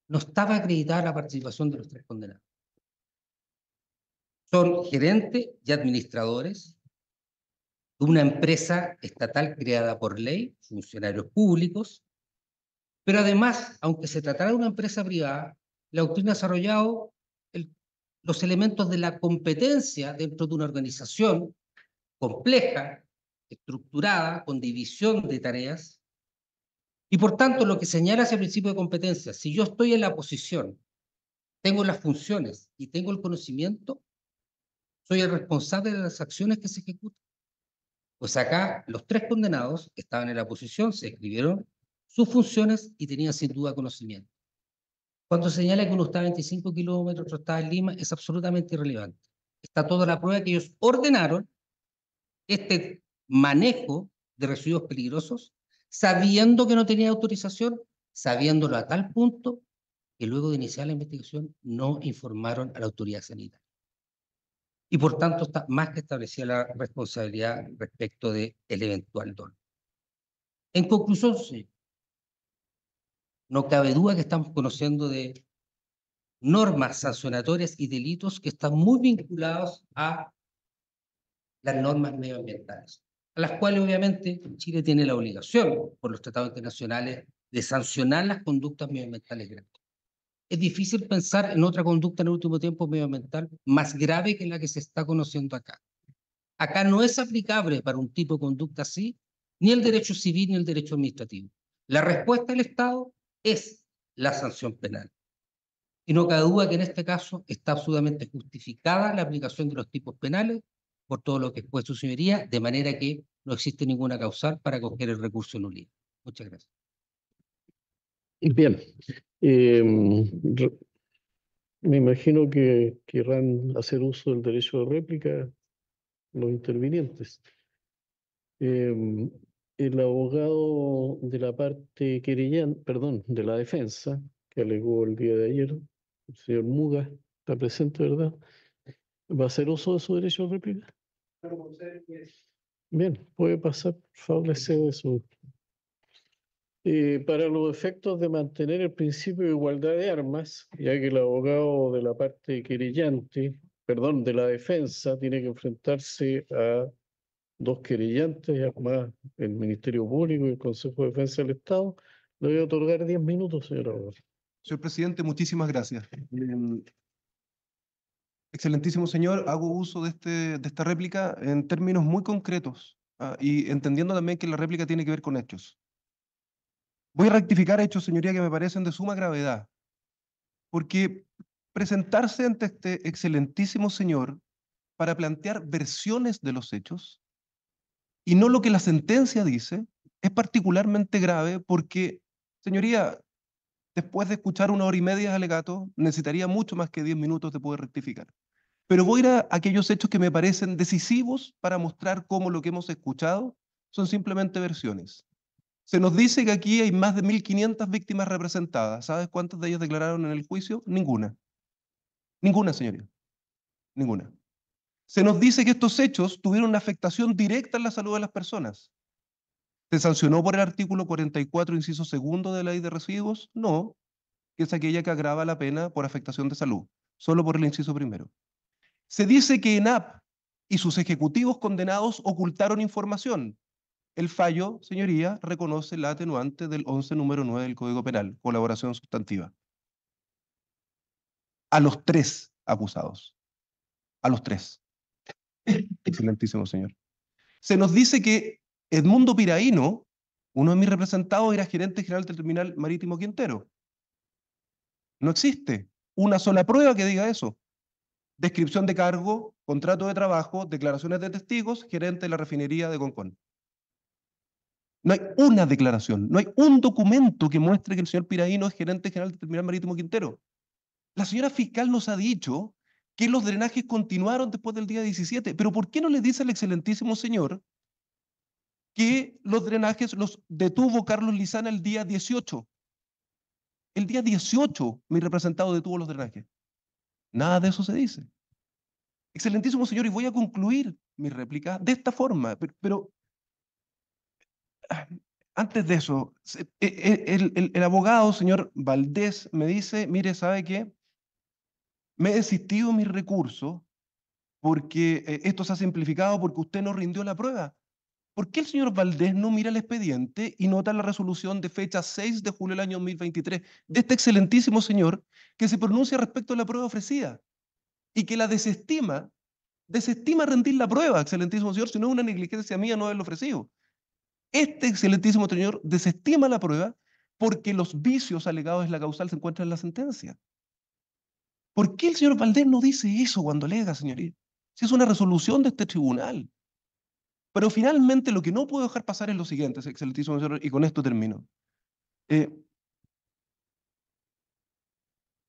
No estaba acreditada la participación de los tres condenados. Son gerentes y administradores de una empresa estatal creada por ley, funcionarios públicos, pero además, aunque se tratara de una empresa privada, la doctrina ha desarrollado los elementos de la competencia dentro de una organización compleja, estructurada, con división de tareas, y por tanto lo que señala ese principio de competencia, si yo estoy en la posición, tengo las funciones y tengo el conocimiento, soy el responsable de las acciones que se ejecutan. Pues acá los tres condenados estaban en la posición, se escribieron sus funciones y tenían sin duda conocimiento. Cuando señala que uno está a 25 kilómetros, otro está en Lima, es absolutamente irrelevante. Está toda la prueba que ellos ordenaron este manejo de residuos peligrosos, sabiendo que no tenía autorización, sabiéndolo a tal punto que luego de iniciar la investigación no informaron a la autoridad sanitaria. Y por tanto está más que establecida la responsabilidad respecto del eventual dolo. En conclusión, sí, no cabe duda que estamos conociendo de normas sancionatorias y delitos que están muy vinculados a las normas medioambientales, a las cuales obviamente Chile tiene la obligación por los tratados internacionales de sancionar las conductas medioambientales graves. Es difícil pensar en otra conducta en el último tiempo medioambiental más grave que la que se está conociendo acá. Acá no es aplicable para un tipo de conducta así ni el derecho civil ni el derecho administrativo. La respuesta del Estado es la sanción penal. Y no cabe duda que en este caso está absolutamente justificada la aplicación de los tipos penales por todo lo que fue su señoría, de manera que no existe ninguna causal para acoger el recurso de nulidad. Muchas gracias. Bien. Me imagino que querrán hacer uso del derecho de réplica los intervinientes. Em, el abogado de la parte querellante, perdón, de la defensa, que alegó el día de ayer, el señor Muga, está presente, ¿verdad? ¿Va a hacer uso de su derecho de réplica? Bien, puede pasar, por favor, le cedo su. Para los efectos de mantener el principio de igualdad de armas, ya que el abogado de la parte querellante, perdón, de la defensa, tiene que enfrentarse a dos querellantes, más el Ministerio Público y el Consejo de Defensa del Estado, le voy a otorgar 10 minutos, señor abogado. Señor presidente, muchísimas gracias. Excelentísimo señor, hago uso de esta réplica en términos muy concretos y entendiendo también que la réplica tiene que ver con hechos. Voy a rectificar hechos, señoría, que me parecen de suma gravedad, porque presentarse ante este excelentísimo señor para plantear versiones de los hechos y no lo que la sentencia dice es particularmente grave porque, señoría, después de escuchar 1 hora y media de alegato, necesitaría mucho más que 10 minutos de poder rectificar. Pero voy a ir a aquellos hechos que me parecen decisivos para mostrar cómo lo que hemos escuchado son simplemente versiones. Se nos dice que aquí hay más de 1.500 víctimas representadas. ¿Sabes cuántas de ellas declararon en el juicio? Ninguna. Ninguna, señoría. Ninguna. Se nos dice que estos hechos tuvieron una afectación directa en la salud de las personas. ¿Se sancionó por el artículo 44, inciso segundo de la ley de residuos? No, que es aquella que agrava la pena por afectación de salud, solo por el inciso primero. Se dice que ENAP y sus ejecutivos condenados ocultaron información. El fallo, señoría, reconoce la atenuante del 11 número 9 del Código Penal, colaboración sustantiva. A los 3 acusados. A los 3. Excelentísimo señor. Se nos dice que Edmundo Piraíno, uno de mis representados, era gerente general del Terminal Marítimo Quintero. No existe una sola prueba que diga eso. Descripción de cargo, contrato de trabajo, declaraciones de testigos, gerente de la refinería de Concón. No hay una declaración, no hay un documento que muestre que el señor Piraíno es gerente general del Terminal Marítimo Quintero. La señora fiscal nos ha dicho que los drenajes continuaron después del día 17, pero ¿por qué no le dice al excelentísimo señor que los drenajes los detuvo Carlos Lizana el día 18? El día 18 mi representado detuvo los drenajes. Nada de eso se dice. Excelentísimo señor, y voy a concluir mi réplica de esta forma, pero antes de eso, el abogado, señor Valdés, me dice, mire, ¿sabe qué? Me he desistido mi recurso porque esto se ha simplificado porque usted no rindió la prueba. ¿Por qué el señor Valdés no mira el expediente y nota la resolución de fecha 6 de julio del año 2023 de este excelentísimo señor que se pronuncia respecto a la prueba ofrecida y que la desestima rendir la prueba, excelentísimo señor, si no es una negligencia mía no haberlo ofrecido? Este excelentísimo señor desestima la prueba porque los vicios alegados en la causal se encuentran en la sentencia. ¿Por qué el señor Valdés no dice eso cuando alega, señoría? Si es una resolución de este tribunal. Pero finalmente lo que no puedo dejar pasar es lo siguiente, excelentísimo señor, y con esto termino.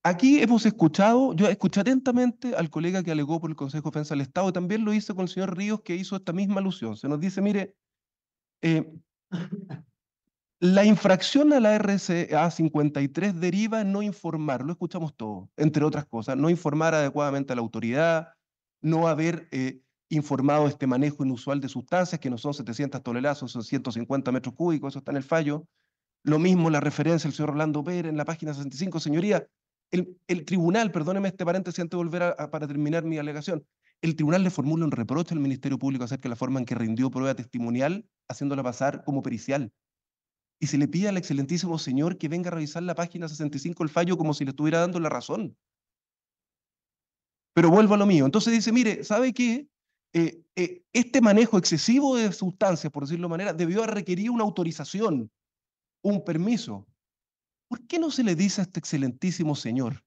Aquí hemos escuchado, yo escuché atentamente al colega que alegó por el Consejo de Defensa del Estado y también lo hice con el señor Ríos que hizo esta misma alusión. Se nos dice, mire, la infracción a la RCA 53 deriva en no informar, lo escuchamos todo, entre otras cosas, no informar adecuadamente a la autoridad, no haber informado este manejo inusual de sustancias, que no son 700 toneladas, son 150 metros cúbicos, eso está en el fallo. Lo mismo la referencia del señor Orlando Pérez en la página 65, señoría. El tribunal, perdóneme este paréntesis antes de volver para terminar mi alegación, el tribunal le formula un reproche al Ministerio Público acerca de la forma en que rindió prueba testimonial, haciéndola pasar como pericial. Y se le pide al excelentísimo señor que venga a revisar la página 65 del fallo como si le estuviera dando la razón. Pero vuelvo a lo mío. Entonces dice, mire, ¿sabe qué? Este manejo excesivo de sustancias, por decirlo de manera, debió requerir una autorización, un permiso. ¿Por qué no se le dice a este excelentísimo señor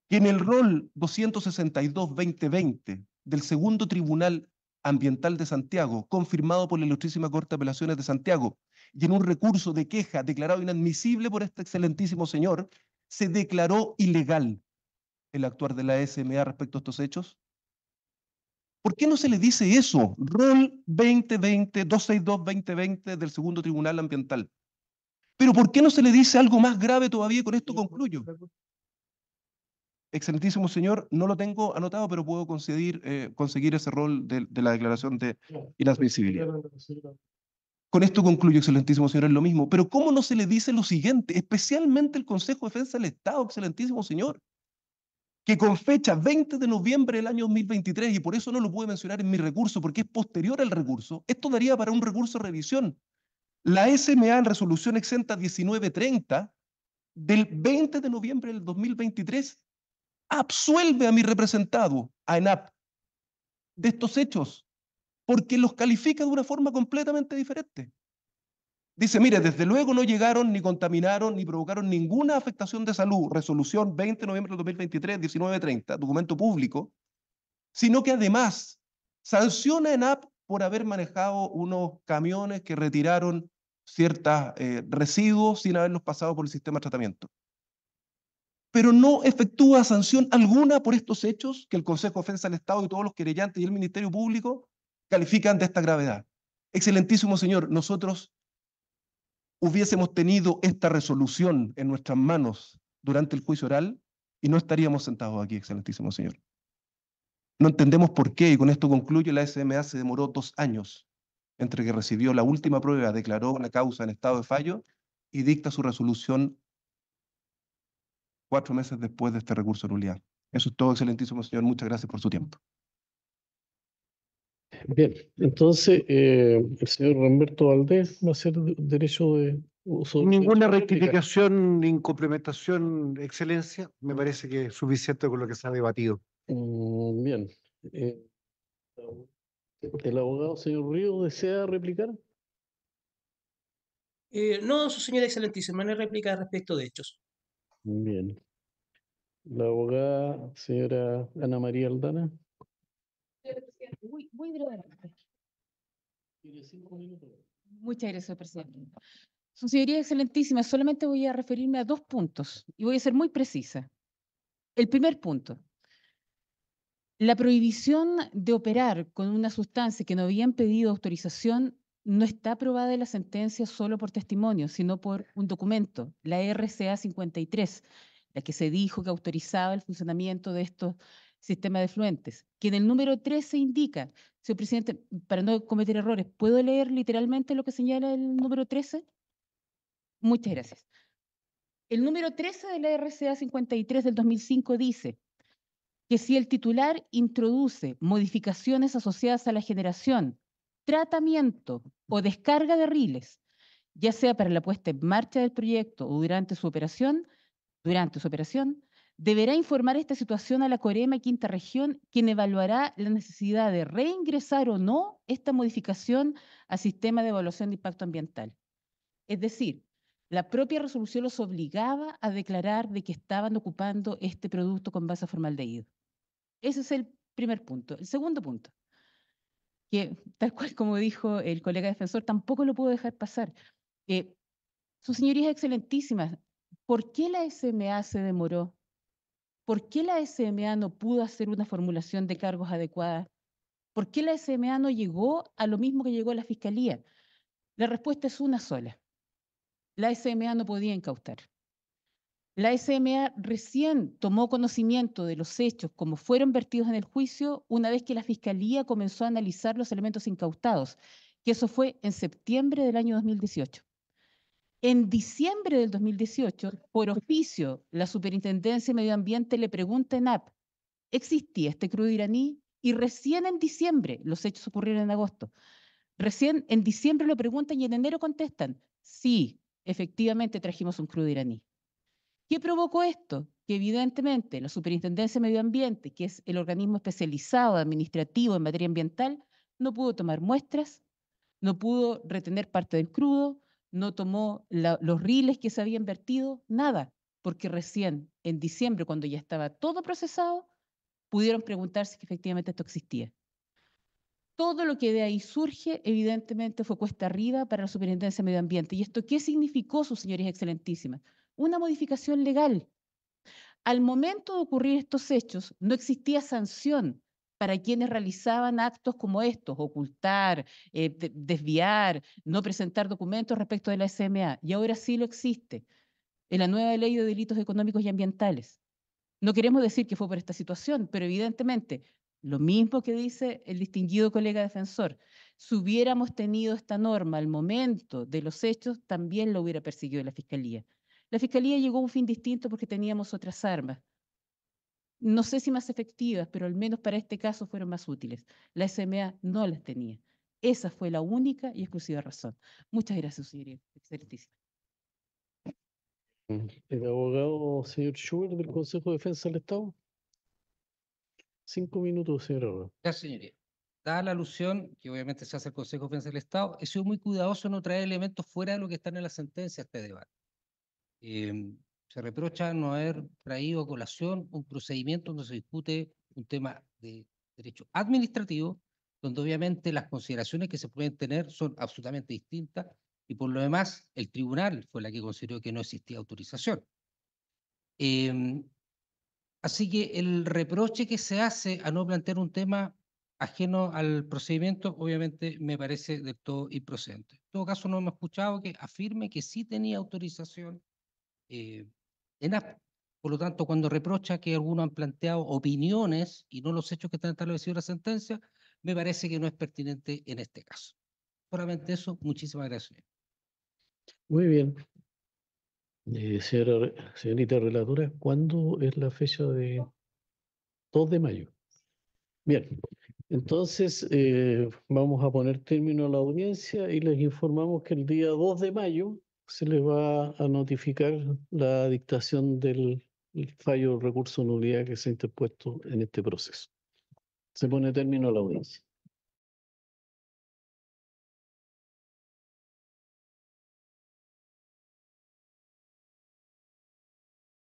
que en el rol 262-2020 del Segundo Tribunal Ambiental de Santiago, confirmado por la Ilustrísima Corte de Apelaciones de Santiago, y en un recurso de queja declarado inadmisible por este excelentísimo señor, se declaró ilegal? el actuar de la SMA respecto a estos hechos? ¿Por qué no se le dice eso? Rol 2020, 262-2020 del segundo Tribunal Ambiental. Pero ¿por qué no se le dice algo más grave todavía? Y con esto concluyo. Excelentísimo señor, no lo tengo anotado, pero puedo conseguir ese rol de la declaración de inadmisibilidad. Con esto concluyo, excelentísimo señor, es lo mismo. Pero ¿cómo no se le dice lo siguiente? Especialmente el Consejo de Defensa del Estado, excelentísimo señor, que con fecha 20 de noviembre del año 2023, y por eso no lo pude mencionar en mi recurso, porque es posterior al recurso, esto daría para un recurso de revisión. La SMA en resolución exenta 1930 del 20 de noviembre del 2023 absuelve a mi representado, a ENAP, de estos hechos, porque los califica de una forma completamente diferente. Dice, mire, desde luego no llegaron, ni contaminaron, ni provocaron ninguna afectación de salud, resolución 20 de noviembre del 2023, 1930, documento público, sino que además sanciona a ENAP por haber manejado unos camiones que retiraron ciertos residuos sin haberlos pasado por el sistema de tratamiento. Pero no efectúa sanción alguna por estos hechos que el Consejo de Defensa del Estado y todos los querellantes y el Ministerio Público califican de esta gravedad. Excelentísimo señor, nosotros hubiésemos tenido esta resolución en nuestras manos durante el juicio oral y no estaríamos sentados aquí, excelentísimo señor. No entendemos por qué, y con esto concluyo, la SMA se demoró 2 años entre que recibió la última prueba, declaró la causa en estado de fallo y dicta su resolución 4 meses después de este recurso de nulidad. Eso es todo, excelentísimo señor. Muchas gracias por su tiempo. Bien, entonces el señor Ramberto Valdés va a hacer derecho de uso. Ninguna de réplica. rectificación ni complementación, excelencia. Me parece que es suficiente con lo que se ha debatido. Bien. ¿El abogado señor Río desea replicar? No, su señora excelentísima, no hay réplica respecto de hechos. Bien. La abogada señora Ana María Aldana. Muy brevemente. Muchas gracias, presidente. Su señoría excelentísima, solamente voy a referirme a 2 puntos y voy a ser muy precisa. El primer punto, la prohibición de operar con una sustancia que no habían pedido autorización no está aprobada en la sentencia solo por testimonio, sino por un documento, la RCA 53, la que se dijo que autorizaba el funcionamiento de estos sistemas de efluentes, que en el número 13 indica, señor presidente, para no cometer errores, ¿puedo leer literalmente lo que señala el número 13? Muchas gracias. El número 13 de la RCA 53 del 2005 dice que si el titular introduce modificaciones asociadas a la generación, tratamiento o descarga de riles, ya sea para la puesta en marcha del proyecto o durante su operación, deberá informar esta situación a la Corema Quinta Región, quien evaluará la necesidad de reingresar o no esta modificación al sistema de evaluación de impacto ambiental. Es decir, la propia resolución los obligaba a declarar de que estaban ocupando este producto con base a formaldehído. Ese es el primer punto. El segundo punto, que tal cual como dijo el colega defensor, tampoco lo puedo dejar pasar. Sus señorías excelentísimas, ¿por qué la SMA se demoró? ¿Por qué la SMA no pudo hacer una formulación de cargos adecuada? ¿Por qué la SMA no llegó a lo mismo que llegó la Fiscalía? La respuesta es una sola. La SMA no podía incautar. La SMA recién tomó conocimiento de los hechos como fueron vertidos en el juicio una vez que la Fiscalía comenzó a analizar los elementos incautados, que eso fue en septiembre del año 2018. En diciembre del 2018, por oficio, la Superintendencia de Medio Ambiente le pregunta a ENAP, ¿existía este crudo iraní? Y recién en diciembre, los hechos ocurrieron en agosto, recién en diciembre lo preguntan y en enero contestan, sí, efectivamente trajimos un crudo iraní. ¿Qué provocó esto? Que evidentemente la Superintendencia de Medio Ambiente, que es el organismo especializado administrativo en materia ambiental, no pudo tomar muestras, no pudo retener parte del crudo, no tomó los riles que se habían vertido, nada, porque recién en diciembre, cuando ya estaba todo procesado, pudieron preguntarse si efectivamente esto existía. Todo lo que de ahí surge, evidentemente, fue cuesta arriba para la Superintendencia de Medio Ambiente. ¿Y esto qué significó, sus señorías excelentísimas? Una modificación legal. Al momento de ocurrir estos hechos, no existía sanción para quienes realizaban actos como estos, ocultar, desviar, no presentar documentos respecto de la SMA, y ahora sí lo existe en la nueva ley de delitos económicos y ambientales. No queremos decir que fue por esta situación, pero evidentemente, lo mismo que dice el distinguido colega defensor, si hubiéramos tenido esta norma al momento de los hechos, también lo hubiera perseguido la Fiscalía. La Fiscalía llegó a un fin distinto porque teníamos otras armas. No sé si más efectivas, pero al menos para este caso fueron más útiles. La SMA no las tenía. Esa fue la única y exclusiva razón. Muchas gracias, señoría. Excelentísima. El abogado señor Schubert del Consejo de Defensa del Estado. 5 minutos, señor abogado. Gracias, señoría. Dada la alusión que obviamente se hace al Consejo de Defensa del Estado, he sido muy cuidadoso en no traer elementos fuera de lo que están en la sentencia a este debate. Se reprocha no haber traído a colación un procedimiento donde se discute un tema de derecho administrativo, donde obviamente las consideraciones que se pueden tener son absolutamente distintas y por lo demás el tribunal fue la que consideró que no existía autorización. Así que el reproche que se hace a no plantear un tema ajeno al procedimiento, obviamente me parece del todo improcedente. En todo caso, no hemos escuchado que afirme que sí tenía autorización en AFP. Por lo tanto, cuando reprocha que algunos han planteado opiniones y no los hechos que están establecidos en la sentencia, me parece que no es pertinente en este caso. Solamente eso, muchísimas gracias. Muy bien. Señorita relatora, ¿cuándo es la fecha de 2 de mayo? Bien, entonces vamos a poner término a la audiencia y les informamos que el día 2 de mayo se les va a notificar la dictación del fallo de recurso de nulidad que se ha interpuesto en este proceso. Se pone término a la audiencia.